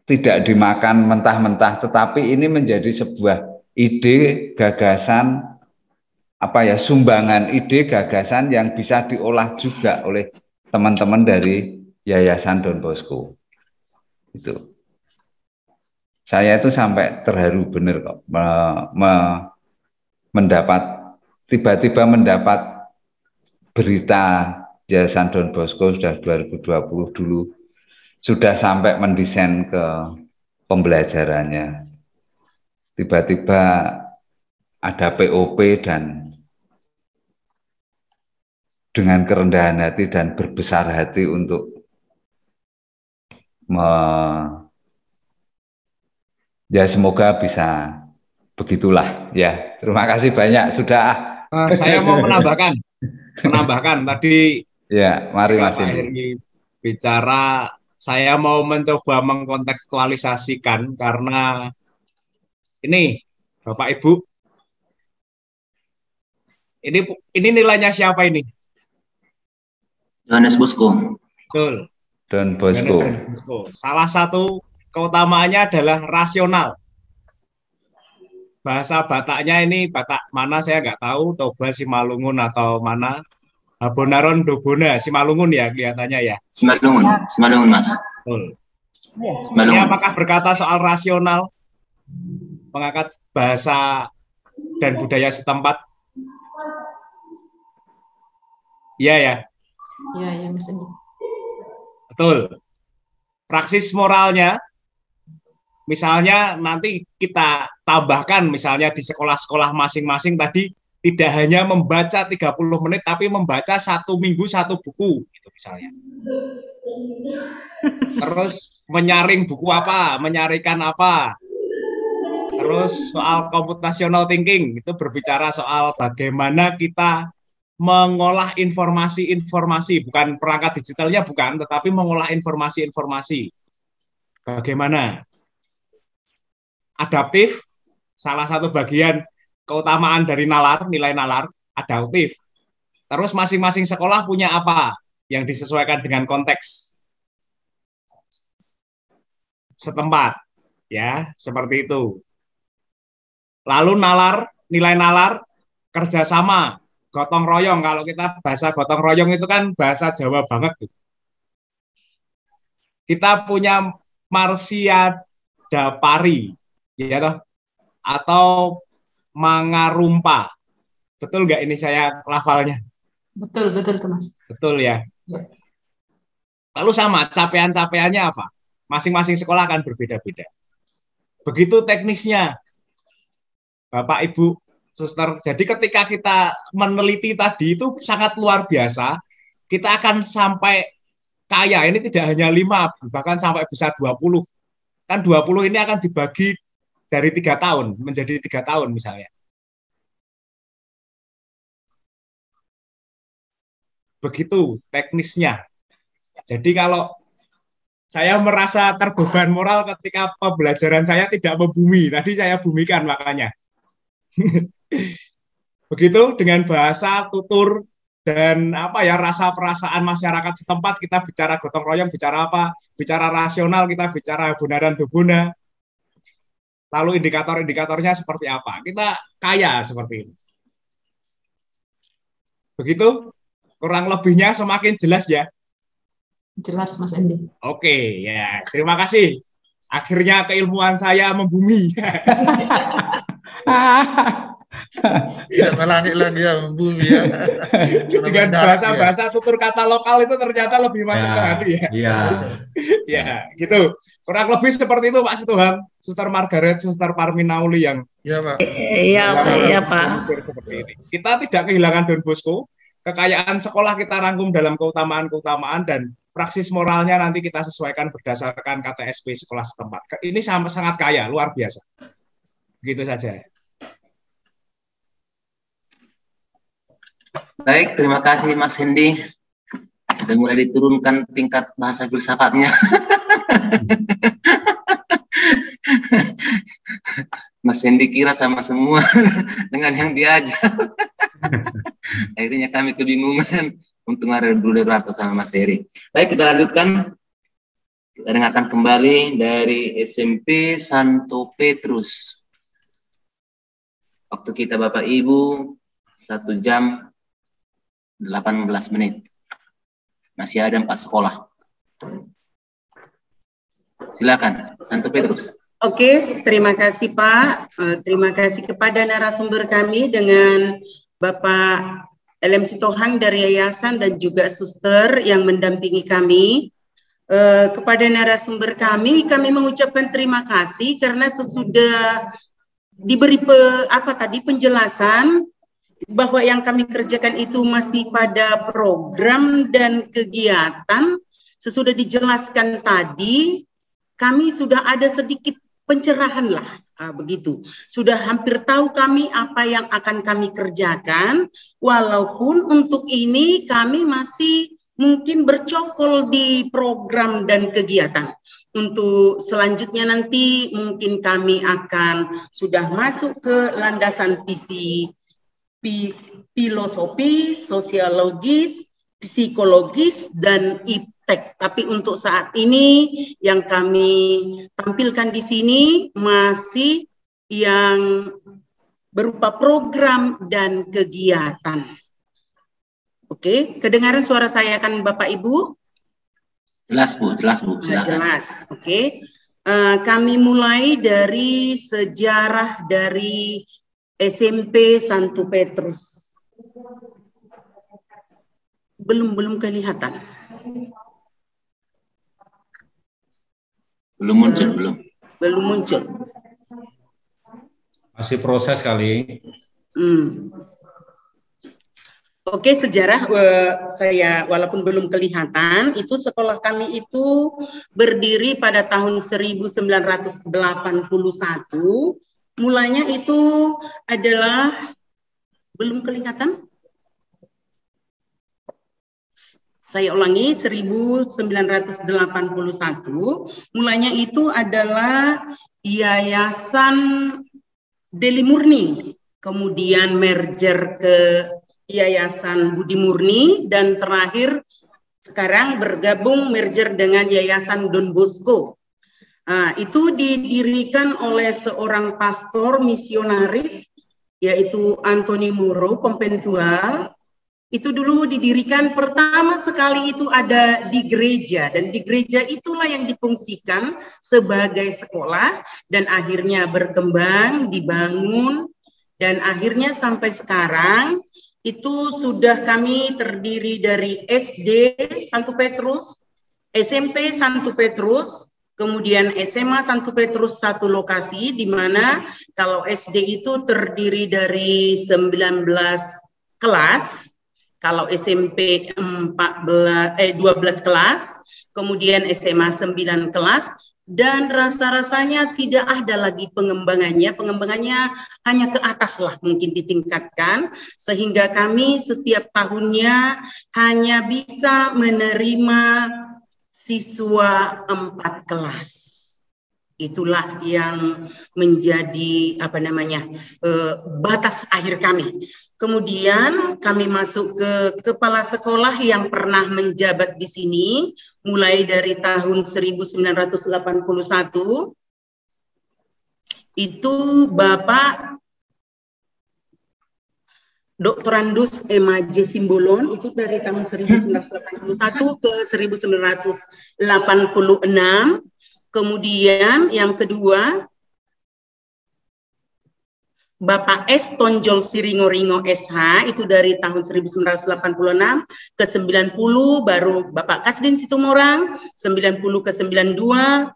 tidak dimakan mentah-mentah, tetapi ini menjadi sebuah ide, gagasan, sumbangan ide, gagasan yang bisa diolah juga oleh teman-teman dari Yayasan Don Bosco. Itu. Saya itu sampai terharu benar kok tiba-tiba mendapat berita Yayasan Don Bosco sudah 2020 dulu sudah sampai mendesain ke pembelajarannya. Tiba-tiba ada POP, dan dengan kerendahan hati dan berbesar hati untuk ya semoga bisa begitulah ya. Terima kasih banyak sudah. Saya mau menambahkan tadi ya, mari Mas Pak Heri bicara, saya mau mencoba mengkontekstualisasikan karena Ini Bapak Ibu. Ini nilainya siapa ini? Johannes Bosco. Betul. Don Bosco. Johannes Bosco. Salah satu keutamaannya adalah rasional. Bahasa Bataknya ini Batak mana saya nggak tahu, Toba Simalungun atau mana. Abonaron Dobona Simalungun ya kelihatannya ya. Simalungun Mas. Betul. Ini Simalungun. apakah berkata soal rasional, mengangkat bahasa dan budaya setempat? Iya ya. Iya, ya Mas Andi. Betul. Praksis moralnya, misalnya nanti kita tambahkan misalnya di sekolah-sekolah masing-masing tadi tidak hanya membaca 30 menit tapi membaca 1 minggu 1 buku gitu misalnya. Terus menyaring buku apa, menyarikan apa. Terus soal computational thinking itu berbicara soal bagaimana kita mengolah informasi-informasi, bukan perangkat digitalnya bukan, tetapi mengolah informasi-informasi. Bagaimana? Adaptif, salah satu bagian keutamaan dari nalar, nilai nalar, adaptif. Terus masing-masing sekolah punya apa yang disesuaikan dengan konteks setempat, ya, seperti itu. Lalu nalar, nilai nalar, kerjasama, gotong royong. Kalau kita bahasa gotong royong itu kan bahasa Jawa banget. Kita punya Marsiadapari, ya toh, atau Mangarumpa. Betul nggak ini saya lafalnya? Betul Mas. Betul ya. Lalu sama, capaian-capaiannya apa? Masing-masing sekolah akan berbeda-beda. Begitu teknisnya, Bapak, Ibu, Suster. Jadi ketika kita meneliti tadi itu sangat luar biasa, kita akan sampai kaya. Ini tidak hanya 5, bahkan sampai bisa 20. Kan 20 ini akan dibagi dari 3 tahun menjadi 3 tahun misalnya. Begitu teknisnya. Jadi kalau saya merasa terbeban moral ketika pembelajaran saya tidak membumi, tadi saya bumikan makanya. Begitu dengan bahasa tutur dan apa ya rasa perasaan masyarakat setempat, kita bicara gotong royong, bicara apa? Bicara rasional, kita bicara abonaran dobona. Lalu indikator-indikatornya seperti apa? Kita kaya seperti ini. Begitu? Kurang lebihnya semakin jelas ya? Jelas Mas Andi. Oke, ya. Terima kasih. Akhirnya keilmuan saya membumi. Tidak melangit lagi ya bumi ya. Dengan bahasa-bahasa tutur kata lokal itu ternyata lebih masuk ke hati ya. Iya. Ya, gitu. Kurang lebih seperti itu Pak Situhang, Suster Margaret, Suster Parminauli yang Iya Pak. Iya Pak. Seperti ini. Kita tidak kehilangan Don Bosco. Kekayaan sekolah kita rangkum dalam keutamaan-keutamaan dan praksis moralnya nanti kita sesuaikan berdasarkan KTSP sekolah setempat. Ini sangat kaya, luar biasa. Begitu saja. Baik, terima kasih Mas Hendy. Sudah mulai diturunkan tingkat bahasa filsafatnya. Mas Hendy kira sama semua dengan yang diajar. Akhirnya kami kebingungan. Untung ada Bro Derarto sama Mas Heri. Baik, kita lanjutkan. Kita dengarkan kembali dari SMP Santo Petrus. Waktu kita Bapak Ibu 1 jam 18 menit. Masih ada 4 sekolah. Silakan, Santo Petrus. Oke, terima kasih Pak. Terima kasih kepada narasumber kami dengan Bapak LM Sitohang dari Yayasan dan juga Suster yang mendampingi kami. Kepada narasumber kami mengucapkan terima kasih karena sesudah diberi penjelasan bahwa yang kami kerjakan itu masih pada program dan kegiatan. Sesudah dijelaskan tadi, kami sudah ada sedikit pencerahan lah, begitu. Sudah hampir tahu kami apa yang akan kami kerjakan, walaupun untuk ini kami masih mungkin bercokol di program dan kegiatan. Untuk selanjutnya nanti mungkin kami akan sudah masuk ke landasan filosofi, sosiologis, psikologis, dan iptek. Tapi untuk saat ini yang kami tampilkan di sini masih yang berupa program dan kegiatan. Oke, kedengaran suara saya kan Bapak Ibu? Jelas Bu, silakan. Jelas, oke. Kami mulai dari sejarah dari SMP Santo Petrus. Belum kelihatan. Belum muncul. Belum muncul. Masih proses kali. Oke, sejarah saya walaupun belum kelihatan, itu sekolah kami itu berdiri pada tahun 1981. Mulanya itu adalah belum kelihatan. Saya ulangi, 1981. Mulanya itu adalah Yayasan Deli Murni, kemudian merger ke Yayasan Budi Murni, dan terakhir sekarang bergabung merger dengan Yayasan Don Bosco. Itu didirikan oleh seorang pastor misionaris, yaitu Anthony Moro, Kompentual. Itu dulu didirikan pertama sekali itu ada di gereja, dan di gereja itulah yang difungsikan sebagai sekolah, dan akhirnya berkembang, dibangun, dan akhirnya sampai sekarang itu sudah kami terdiri dari SD Santo Petrus, SMP Santo Petrus, kemudian SMA Santo Petrus satu lokasi, di mana kalau SD itu terdiri dari 19 kelas, kalau SMP 12 kelas, kemudian SMA 9 kelas, dan rasa-rasanya tidak ada lagi pengembangannya hanya ke atas lah mungkin ditingkatkan, sehingga kami setiap tahunnya hanya bisa menerima siswa 4 kelas. Itulah yang menjadi batas akhir kami. Kemudian kami masuk ke kepala sekolah yang pernah menjabat di sini mulai dari tahun 1981. Itu Bapak Dr. Andus M.J. Simbolon, itu dari tahun 1981 ke 1986. Kemudian yang kedua Bapak S. Tonjol Siringo-Ringo SH, itu dari tahun 1986 ke 90, baru Bapak Kasdin Situmorang, 90 ke 92,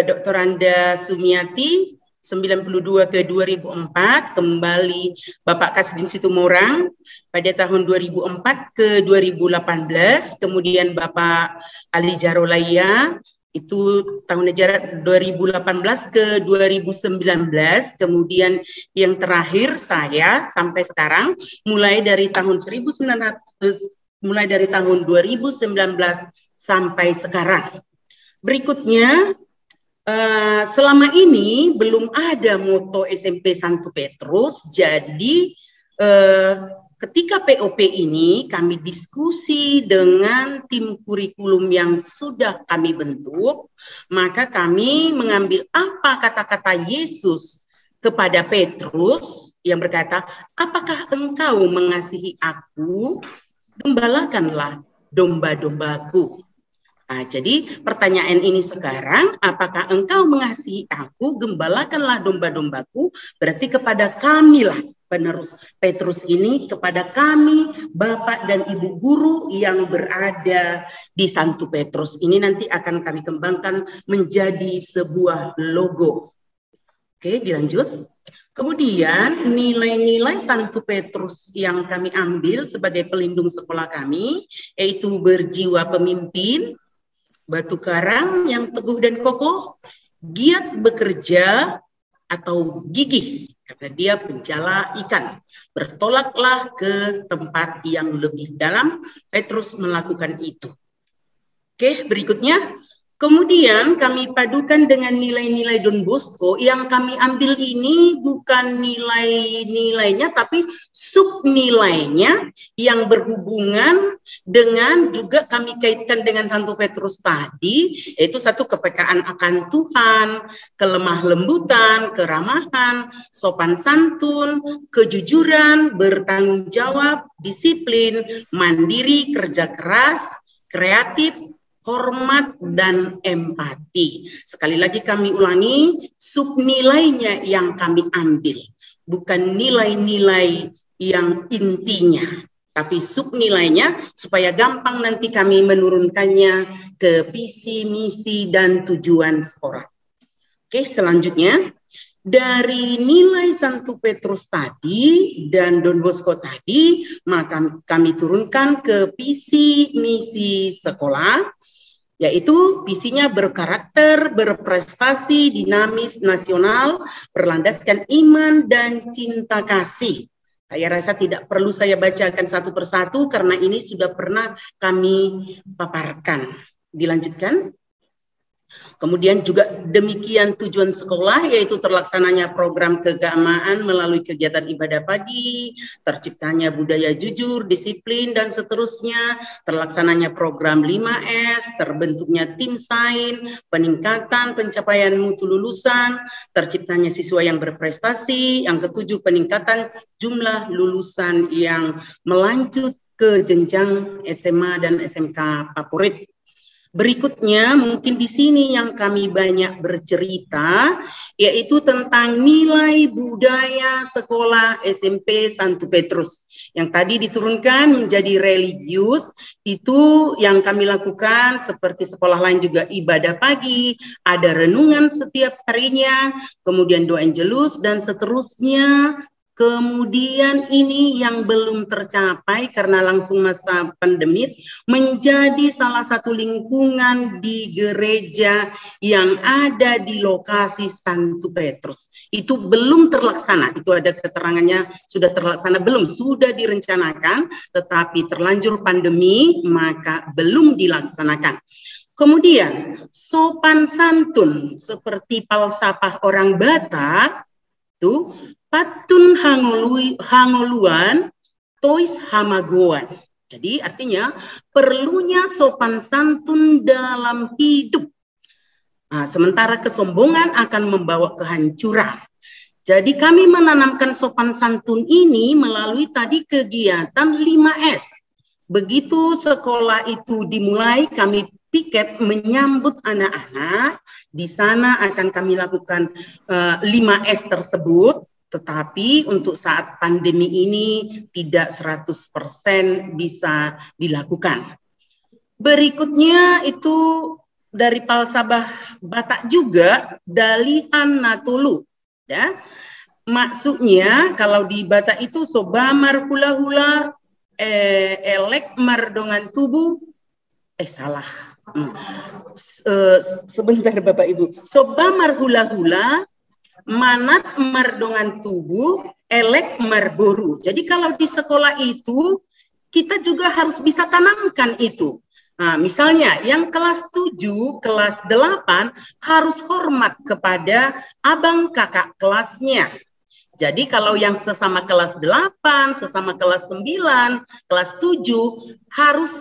Dr. Anda Sumiati, 92 ke 2004, kembali Bapak Kasdin Situmorang pada tahun 2004 ke 2018, kemudian Bapak Ali Jarolaya, itu tahun ajaran 2018 ke 2019, kemudian yang terakhir saya sampai sekarang mulai dari tahun 2019 sampai sekarang. Berikutnya, selama ini belum ada moto SMP Santo Petrus, jadi ketika POP ini kami diskusi dengan tim kurikulum yang sudah kami bentuk, maka kami mengambil apa kata-kata Yesus kepada Petrus yang berkata, apakah engkau mengasihi aku? Gembalakanlah domba-dombaku. Nah, jadi pertanyaan ini sekarang, apakah engkau mengasihi aku? Gembalakanlah domba-dombaku, berarti kepada kamilah penerus Petrus ini, kepada kami, Bapak dan Ibu guru yang berada di Santo Petrus. Ini nanti akan kami kembangkan menjadi sebuah logo. Oke, dilanjut. Kemudian nilai-nilai Santo Petrus yang kami ambil sebagai pelindung sekolah kami, yaitu berjiwa pemimpin, batu karang yang teguh dan kokoh, giat bekerja atau gigih, karena dia penjala ikan. Bertolaklah ke tempat yang lebih dalam. Petrus melakukan itu. Oke, berikutnya Kemudian kami padukan dengan nilai-nilai Don Bosco. Yang kami ambil ini bukan nilai-nilainya, tapi subnilainya yang berhubungan dengan juga kami kaitkan dengan Santo Petrus tadi, yaitu satu kepekaan akan Tuhan, kelemah lembutan, keramahan, sopan santun, kejujuran, bertanggung jawab, disiplin, mandiri, kerja keras, kreatif, hormat, dan empati. Sekali lagi kami ulangi, subnilainya yang kami ambil, bukan nilai-nilai yang intinya, tapi subnilainya supaya gampang nanti kami menurunkannya ke visi, misi, dan tujuan sekolah. Oke, selanjutnya. Dari nilai Santo Petrus tadi dan Don Bosco tadi, maka kami turunkan ke visi misi sekolah, yaitu visinya berkarakter, berprestasi, dinamis, nasional, berlandaskan iman dan cinta kasih. Saya rasa tidak perlu saya bacakan satu persatu karena ini sudah pernah kami paparkan. Dilanjutkan. Kemudian juga demikian tujuan sekolah, yaitu terlaksananya program keagamaan melalui kegiatan ibadah pagi, terciptanya budaya jujur, disiplin, dan seterusnya, terlaksananya program 5S, terbentuknya tim sain, peningkatan pencapaian mutu lulusan, terciptanya siswa yang berprestasi, yang ketujuh peningkatan jumlah lulusan yang melanjut ke jenjang SMA dan SMK favorit. Berikutnya mungkin di sini yang kami banyak bercerita, yaitu tentang nilai budaya sekolah SMP Santo Petrus. Yang tadi diturunkan menjadi religius, itu yang kami lakukan seperti sekolah lain juga ibadah pagi, ada renungan setiap harinya, kemudian doa angelus, dan seterusnya. Kemudian ini yang belum tercapai karena langsung masa pandemi, menjadi salah satu lingkungan di gereja yang ada di lokasi Santo Petrus. Itu belum terlaksana, itu ada keterangannya sudah terlaksana, belum, sudah direncanakan, tetapi terlanjur pandemi, maka belum dilaksanakan. Kemudian sopan santun seperti falsafah orang Batak, itu patun hangoluan, tois hamagoan. Jadi artinya perlunya sopan santun dalam hidup. Nah, sementara kesombongan akan membawa kehancuran. Jadi kami menanamkan sopan santun ini melalui tadi kegiatan 5S. Begitu sekolah itu dimulai, kami piket menyambut anak-anak. Di sana akan kami lakukan 5S tersebut. Tetapi untuk saat pandemi ini tidak 100% bisa dilakukan. Berikutnya itu dari falsafah Batak juga, dalihan natulu. Ya. Maksudnya kalau di Batak itu sobamar hula-hula, elek mardongan tubuh, salah. Sebentar Bapak Ibu. Sobamar hula-hula, manat mardongan tubuh, elek marboru. Jadi kalau di sekolah itu, kita juga harus bisa tanamkan itu. Nah, misalnya yang kelas 7, kelas 8 harus hormat kepada abang kakak kelasnya. Jadi kalau yang sesama kelas 8, sesama kelas 9, kelas 7 harus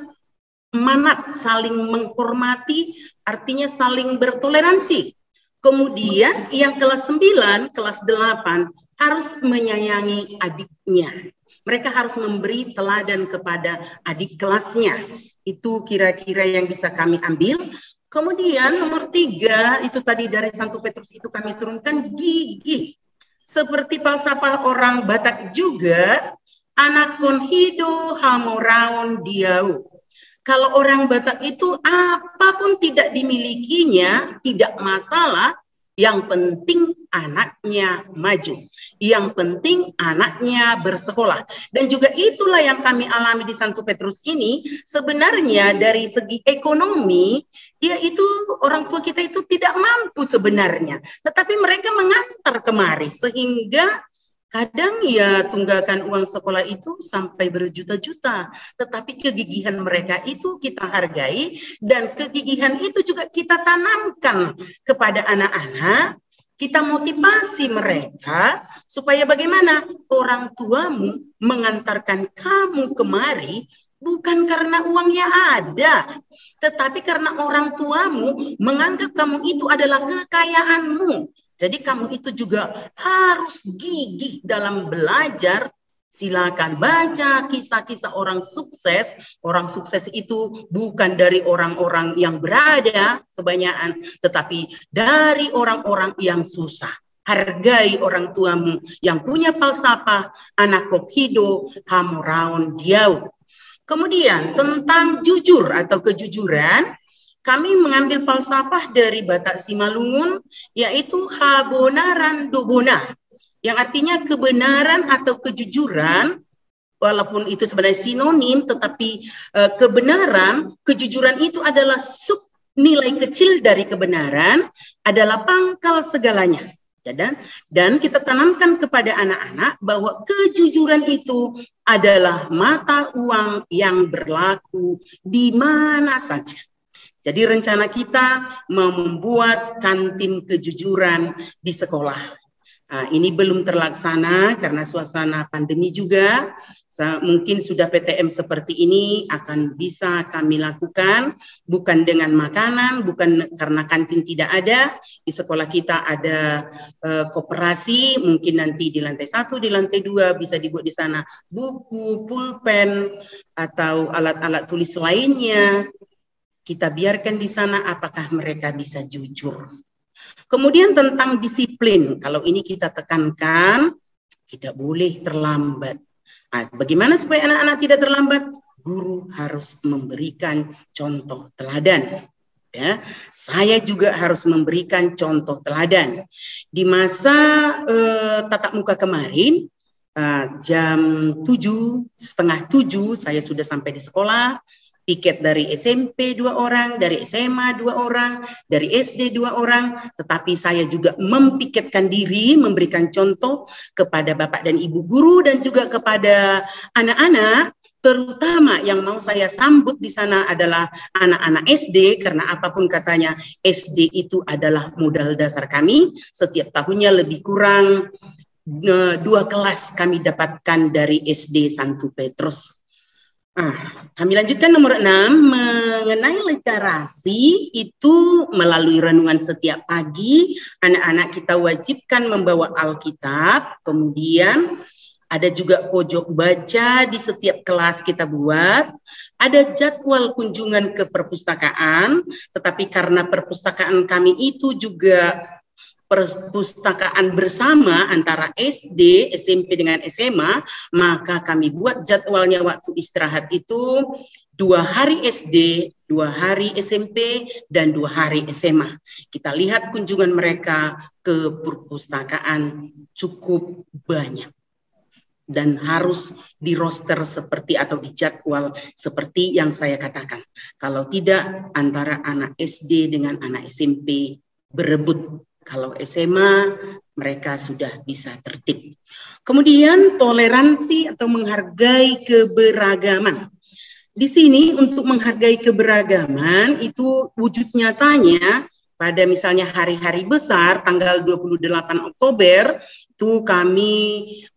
manat, saling menghormati, artinya saling bertoleransi. Kemudian yang kelas 9, kelas 8 harus menyayangi adiknya. Mereka harus memberi teladan kepada adik kelasnya. Itu kira-kira yang bisa kami ambil. Kemudian nomor 3, itu tadi dari Santo Petrus itu kami turunkan gigih. Seperti falsafah orang Batak juga, anak kon hido hamoraon diau. Kalau orang Batak itu apapun tidak dimilikinya, tidak masalah. Yang penting anaknya maju. Yang penting anaknya bersekolah. Dan juga itulah yang kami alami di Santo Petrus ini. Sebenarnya dari segi ekonomi, dia itu orang tua kita itu tidak mampu sebenarnya. Tetapi mereka mengantar kemari. Sehingga Kadang ya tunggakan uang sekolah itu sampai berjuta-juta, tetapi kegigihan mereka itu kita hargai dan kegigihan itu juga kita tanamkan kepada anak-anak. Kita motivasi mereka supaya bagaimana orang tuamu mengantarkan kamu kemari bukan karena uangnya ada, tetapi karena orang tuamu menganggap kamu itu adalah kekayaanmu. Jadi kamu itu juga harus gigih dalam belajar. Silakan baca kisah-kisah orang sukses. Orang sukses itu bukan dari orang-orang yang berada kebanyakan, tetapi dari orang-orang yang susah. Hargai orang tuamu yang punya falsafah, anak kokhido, hamoraon diau. Kemudian tentang jujur atau kejujuran, kami mengambil falsafah dari Batak Simalungun, yaitu habonaran dobona, yang artinya kebenaran atau kejujuran, walaupun itu sebenarnya sinonim, tetapi kebenaran, kejujuran itu adalah sub nilai kecil dari kebenaran, adalah pangkal segalanya. Dan kita tanamkan kepada anak-anak bahwa kejujuran itu adalah mata uang yang berlaku di mana saja. Jadi rencana kita mau membuat kantin kejujuran di sekolah. Nah, ini belum terlaksana karena suasana pandemi juga. Mungkin sudah PTM seperti ini akan bisa kami lakukan, bukan dengan makanan, bukan karena kantin tidak ada. Di sekolah kita ada koperasi, mungkin nanti di lantai 1, di lantai 2 bisa dibuat di sana buku, pulpen, atau alat-alat tulis lainnya. Kita biarkan di sana apakah mereka bisa jujur. Kemudian tentang disiplin, kalau ini kita tekankan, tidak boleh terlambat. Nah, bagaimana supaya anak-anak tidak terlambat? Guru harus memberikan contoh teladan. Ya, saya juga harus memberikan contoh teladan. Di masa tatap muka kemarin, jam 6:30 saya sudah sampai di sekolah. Piket dari SMP 2 orang, dari SMA 2 orang, dari SD 2 orang, tetapi saya juga mempiketkan diri, memberikan contoh kepada Bapak dan Ibu guru dan juga kepada anak-anak, terutama yang mau saya sambut di sana adalah anak-anak SD, karena apapun katanya SD itu adalah modal dasar kami. Setiap tahunnya lebih kurang 2 kelas kami dapatkan dari SD Santo Petrus. Kami lanjutkan nomor 6, mengenai literasi itu melalui renungan setiap pagi, anak-anak kita wajibkan membawa Alkitab, kemudian ada juga pojok baca di setiap kelas kita buat, ada jadwal kunjungan ke perpustakaan, tetapi karena perpustakaan kami itu juga perpustakaan bersama antara SD, SMP dengan SMA, maka kami buat jadwalnya waktu istirahat itu 2 hari SD, 2 hari SMP, dan 2 hari SMA. Kita lihat kunjungan mereka ke perpustakaan cukup banyak. Dan harus di roster seperti atau di jadwal seperti yang saya katakan. Kalau tidak, antara anak SD dengan anak SMP berebut. Kalau SMA, mereka sudah bisa tertib. Kemudian toleransi atau menghargai keberagaman. Di sini untuk menghargai keberagaman itu wujud nyatanya pada misalnya hari-hari besar tanggal 28 Oktober itu kami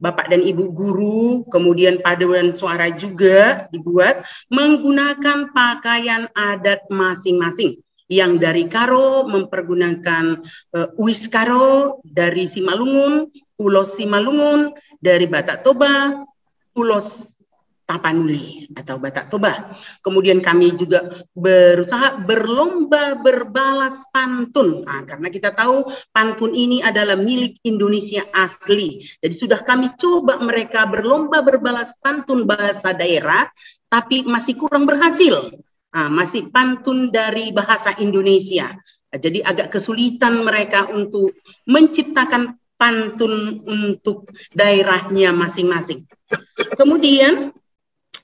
Bapak dan Ibu guru, kemudian paduan suara juga dibuat menggunakan pakaian adat masing-masing. Yang dari Karo mempergunakan Uis Karo, dari Simalungun, Ulos Simalungun, dari Batak Toba, Ulos Tapanuli atau Batak Toba. Kemudian kami juga berusaha berlomba berbalas pantun. Karena kita tahu pantun ini adalah milik Indonesia asli. Jadi sudah kami coba mereka berlomba berbalas pantun bahasa daerah, tapi masih kurang berhasil. Masih pantun dari bahasa Indonesia. Jadi agak kesulitan mereka untuk menciptakan pantun untuk daerahnya masing-masing. Kemudian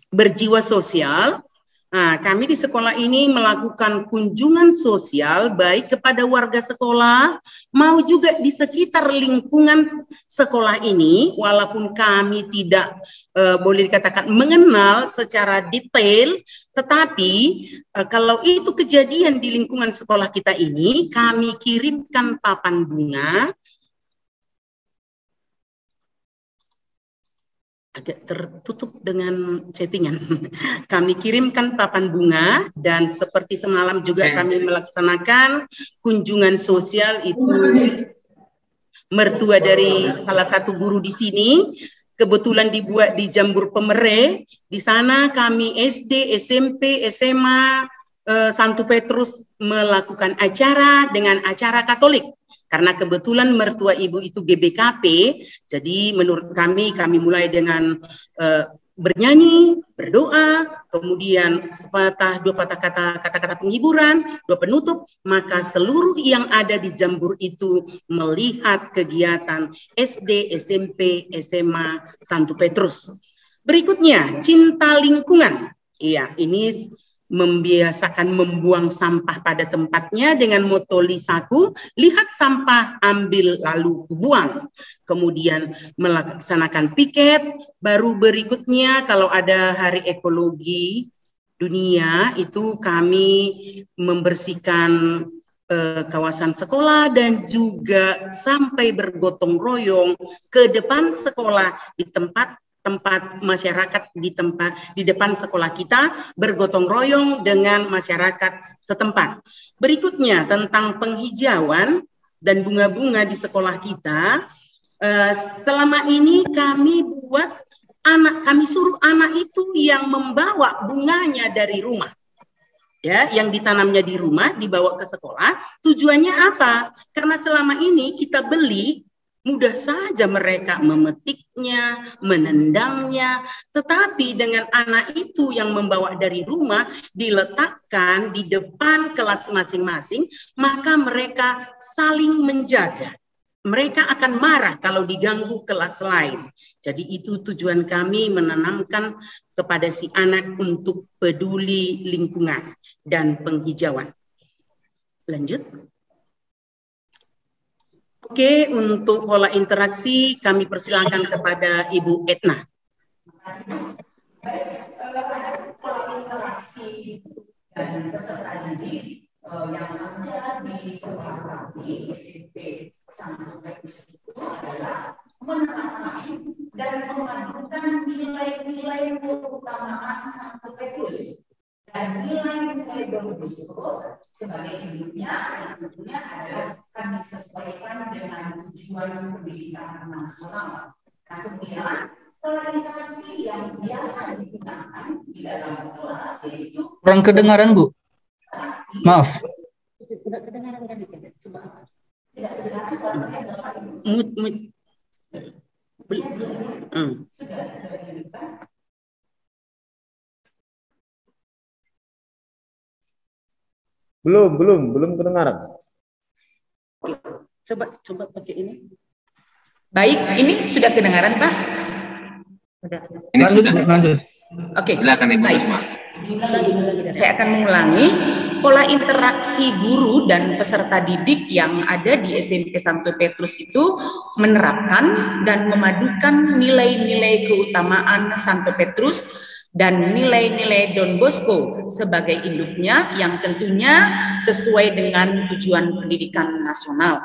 berjiwa sosial, Nah, kami di sekolah ini melakukan kunjungan sosial baik kepada warga sekolah mau juga di sekitar lingkungan sekolah ini, walaupun kami tidak boleh dikatakan mengenal secara detail, tetapi kalau itu kejadian di lingkungan sekolah kita ini, kami kirimkan papan bunga. Agak tertutup dengan settingan. Kami kirimkan papan bunga dan seperti semalam juga kami melaksanakan kunjungan sosial itu mertua dari salah satu guru di sini. Kebetulan dibuat di Jambur Pemere. Di sana kami SD, SMP, SMA, Santo Petrus melakukan acara dengan acara Katolik. Karena kebetulan mertua ibu itu GBKP, jadi menurut kami mulai dengan bernyanyi, berdoa, kemudian dua patah kata-kata penghiburan, dua penutup, maka seluruh yang ada di Jambur itu melihat kegiatan SD, SMP, SMA, Santo Petrus. Berikutnya, cinta lingkungan. Iya, ini membiasakan membuang sampah pada tempatnya dengan moto Lisaku, lihat sampah, ambil lalu buang. Kemudian melaksanakan piket, baru berikutnya kalau ada hari ekologi dunia itu kami membersihkan kawasan sekolah dan juga sampai bergotong royong ke depan sekolah di tempat masyarakat di depan sekolah kita bergotong royong dengan masyarakat setempat. Berikutnya tentang penghijauan dan bunga-bunga di sekolah kita. Selama ini kami suruh anak itu yang membawa bunganya dari rumah. Ya, yang ditanamnya di rumah dibawa ke sekolah. Tujuannya apa? Karena selama ini kita beli mudah saja mereka memetiknya, menendangnya, tetapi dengan anak itu yang membawa dari rumah diletakkan di depan kelas masing-masing, maka mereka saling menjaga. Mereka akan marah kalau diganggu kelas lain. Jadi itu tujuan kami menanamkan kepada si anak untuk peduli lingkungan dan penghijauan. Lanjut. Oke, untuk pola interaksi kami persilakan kepada Ibu Etna. Pola interaksi dan peserta didik yang ada di sekolah kami SMP Santo Petrus itu adalah menanamkan dan memadukan nilai-nilai keutamaan Santo Petrus dan nilai-nilai Don Bosco sebagai induknya yang tentunya adalah kami sesuaikan dengan tujuan pendidikan nasional. Nah, kemudian pola interaksi yang biasa digunakan di dalam kelas yaitu kurang kedengaran, Bu. Maaf. Tidak kedengaran tadi. Coba. Tidak kedengaran. Sudah diberikan. Belum kedengaran. Coba pakai ini. Baik, ini sudah kedengaran, Pak? Sudah. Lanjut. Oke. Silakan Ibu Baik. Risma. Saya akan mengulangi pola interaksi guru dan peserta didik yang ada di SMP Santo Petrus itu menerapkan dan memadukan nilai-nilai keutamaan Santo Petrus dan nilai-nilai Don Bosco sebagai induknya yang tentunya sesuai dengan tujuan pendidikan nasional.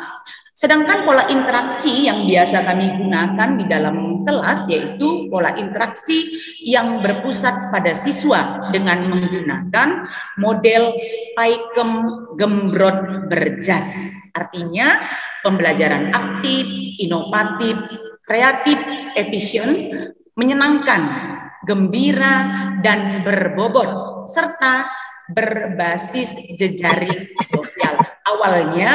Sedangkan pola interaksi yang biasa kami gunakan di dalam kelas yaitu pola interaksi yang berpusat pada siswa dengan menggunakan model Paikem Gembrot Berjas. Artinya pembelajaran aktif, inovatif, kreatif, efisien, menyenangkan, gembira, dan berbobot, serta berbasis jejaring sosial. Awalnya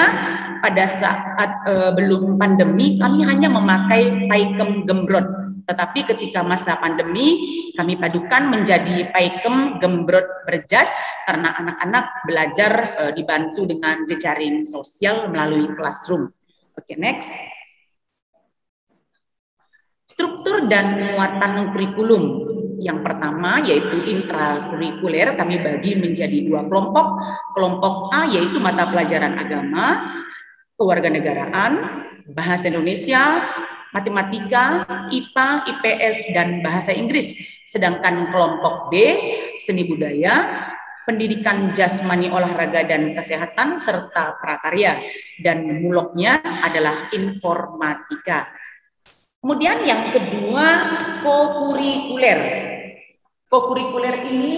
pada saat belum pandemi kami hanya memakai Paikem Gembrot, tetapi ketika masa pandemi kami padukan menjadi Paikem Gembrot Berjas karena anak-anak belajar dibantu dengan jejaring sosial melalui classroom. Oke, next. Struktur dan muatan kurikulum. Yang pertama yaitu intrakurikuler, kami bagi menjadi 2 kelompok. Kelompok A yaitu mata pelajaran agama, kewarganegaraan, bahasa Indonesia, matematika, IPA, IPS, dan bahasa Inggris. Sedangkan kelompok B, seni budaya, pendidikan jasmani, olahraga, dan kesehatan, serta prakarya. Dan muloknya adalah informatika. Kemudian yang kedua, kokurikuler. Kokurikuler ini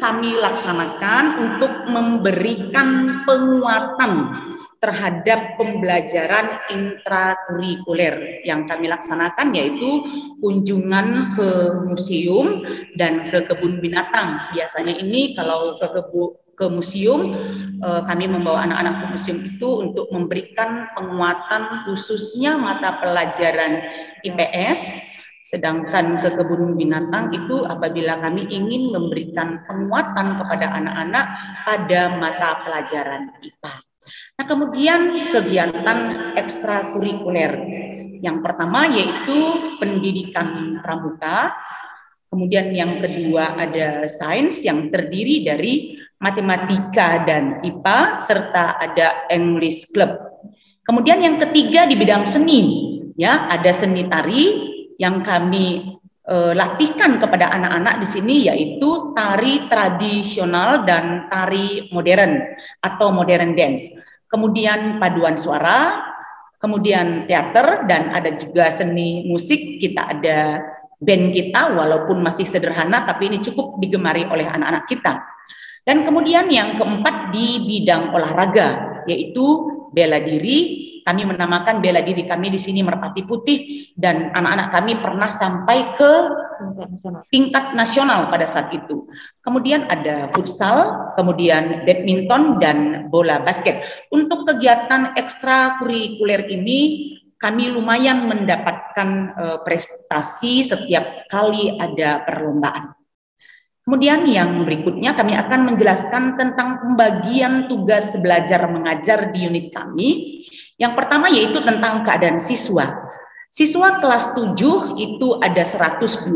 kami laksanakan untuk memberikan penguatan terhadap pembelajaran intrakurikuler. Yang kami laksanakan yaitu kunjungan ke museum dan ke kebun binatang. Biasanya ini kalau ke museum, kami membawa anak-anak ke museum itu untuk memberikan penguatan khususnya mata pelajaran IPS, sedangkan ke kebun binatang itu apabila kami ingin memberikan penguatan kepada anak-anak pada mata pelajaran IPA. Nah, kemudian kegiatan ekstrakurikuler. Yang pertama yaitu pendidikan pramuka, kemudian yang kedua ada sains yang terdiri dari matematika dan IPA, serta ada English Club. Kemudian yang ketiga di bidang seni, ya, ada seni tari yang kami latihkan kepada anak-anak di sini, yaitu tari tradisional dan tari modern atau modern dance. Kemudian paduan suara, kemudian teater, dan ada juga seni musik. Kita ada band kita, walaupun masih sederhana, tapi ini cukup digemari oleh anak-anak kita. Dan kemudian yang keempat di bidang olahraga, yaitu bela diri. Kami menamakan bela diri kami di sini Merpati Putih, dan anak-anak kami pernah sampai ke tingkat nasional pada saat itu. Kemudian ada futsal, kemudian badminton, dan bola basket. Untuk kegiatan ekstrakurikuler ini kami lumayan mendapatkan prestasi setiap kali ada perlombaan. Kemudian yang berikutnya kami akan menjelaskan tentang pembagian tugas belajar mengajar di unit kami. Yang pertama yaitu tentang keadaan siswa. Siswa kelas 7 itu ada 128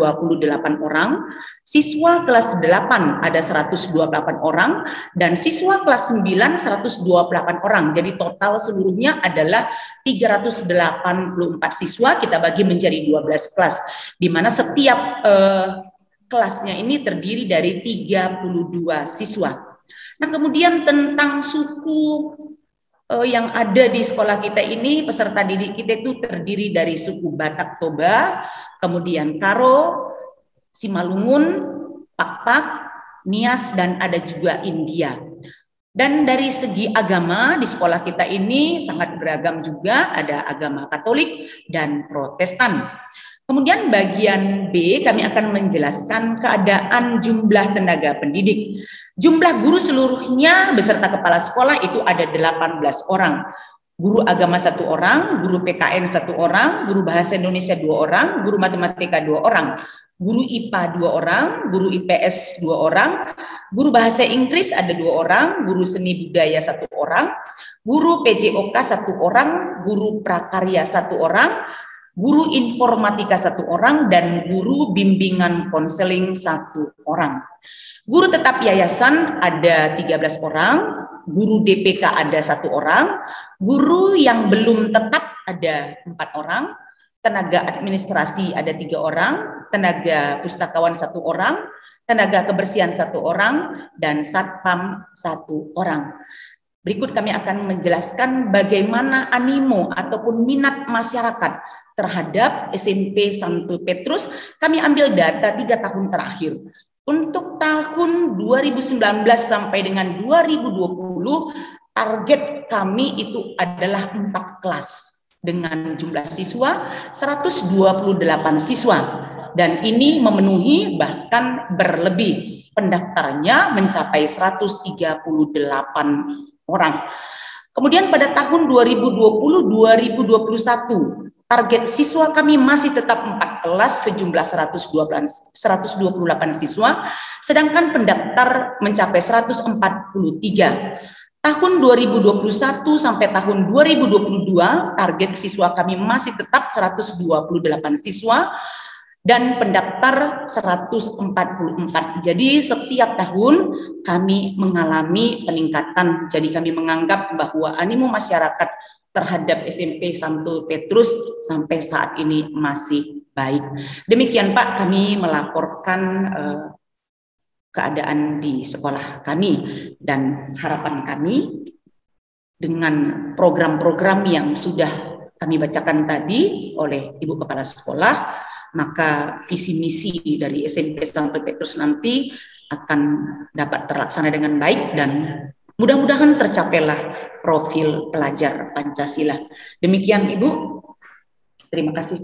orang, siswa kelas 8 ada 128 orang, dan siswa kelas 9 128 orang. Jadi total seluruhnya adalah 384 siswa, kita bagi menjadi 12 kelas, di mana setiap kelasnya ini terdiri dari 32 siswa. Nah, kemudian tentang suku yang ada di sekolah kita ini, peserta didik kita itu terdiri dari suku Batak Toba, kemudian Karo, Simalungun, Pakpak, Nias, dan ada juga India. Dan dari segi agama di sekolah kita ini sangat beragam juga, ada agama Katolik dan Protestan. Kemudian bagian B kami akan menjelaskan keadaan jumlah tenaga pendidik. Jumlah guru seluruhnya beserta kepala sekolah itu ada 18 orang. Guru agama 1 orang, guru PKN 1 orang, guru bahasa Indonesia 2 orang, guru matematika 2 orang, guru IPA 2 orang, guru IPS 2 orang, guru bahasa Inggris ada 2 orang, guru seni budaya 1 orang, guru PJOK 1 orang, guru prakarya 1 orang, guru informatika 1 orang, dan guru bimbingan konseling 1 orang. Guru tetap yayasan ada 13 orang, guru DPK ada 1 orang, guru yang belum tetap ada 4 orang, tenaga administrasi ada 3 orang, tenaga pustakawan 1 orang, tenaga kebersihan 1 orang, dan satpam 1 orang. Berikut kami akan menjelaskan bagaimana animo ataupun minat masyarakat terhadap SMP Santo Petrus. Kami ambil data 3 tahun terakhir. Untuk tahun 2019 sampai dengan 2020, target kami itu adalah 4 kelas dengan jumlah siswa 128 siswa. Dan ini memenuhi bahkan berlebih. Pendaftarnya mencapai 138 orang. Kemudian pada tahun 2020-2021, target siswa kami masih tetap 4 kelas sejumlah 128 siswa, sedangkan pendaftar mencapai 143. Tahun 2021 sampai tahun 2022, target siswa kami masih tetap 128 siswa, dan pendaftar 144. Jadi setiap tahun kami mengalami peningkatan. Jadi kami menganggap bahwa animo masyarakat terhadap SMP Santo Petrus sampai saat ini masih baik. Demikian Pak, kami melaporkan keadaan di sekolah kami, dan harapan kami dengan program-program yang sudah kami bacakan tadi oleh Ibu Kepala Sekolah, maka visi misi dari SMP Santo Petrus nanti akan dapat terlaksana dengan baik dan mudah-mudahan tercapailah profil pelajar Pancasila. Demikian Ibu, terima kasih.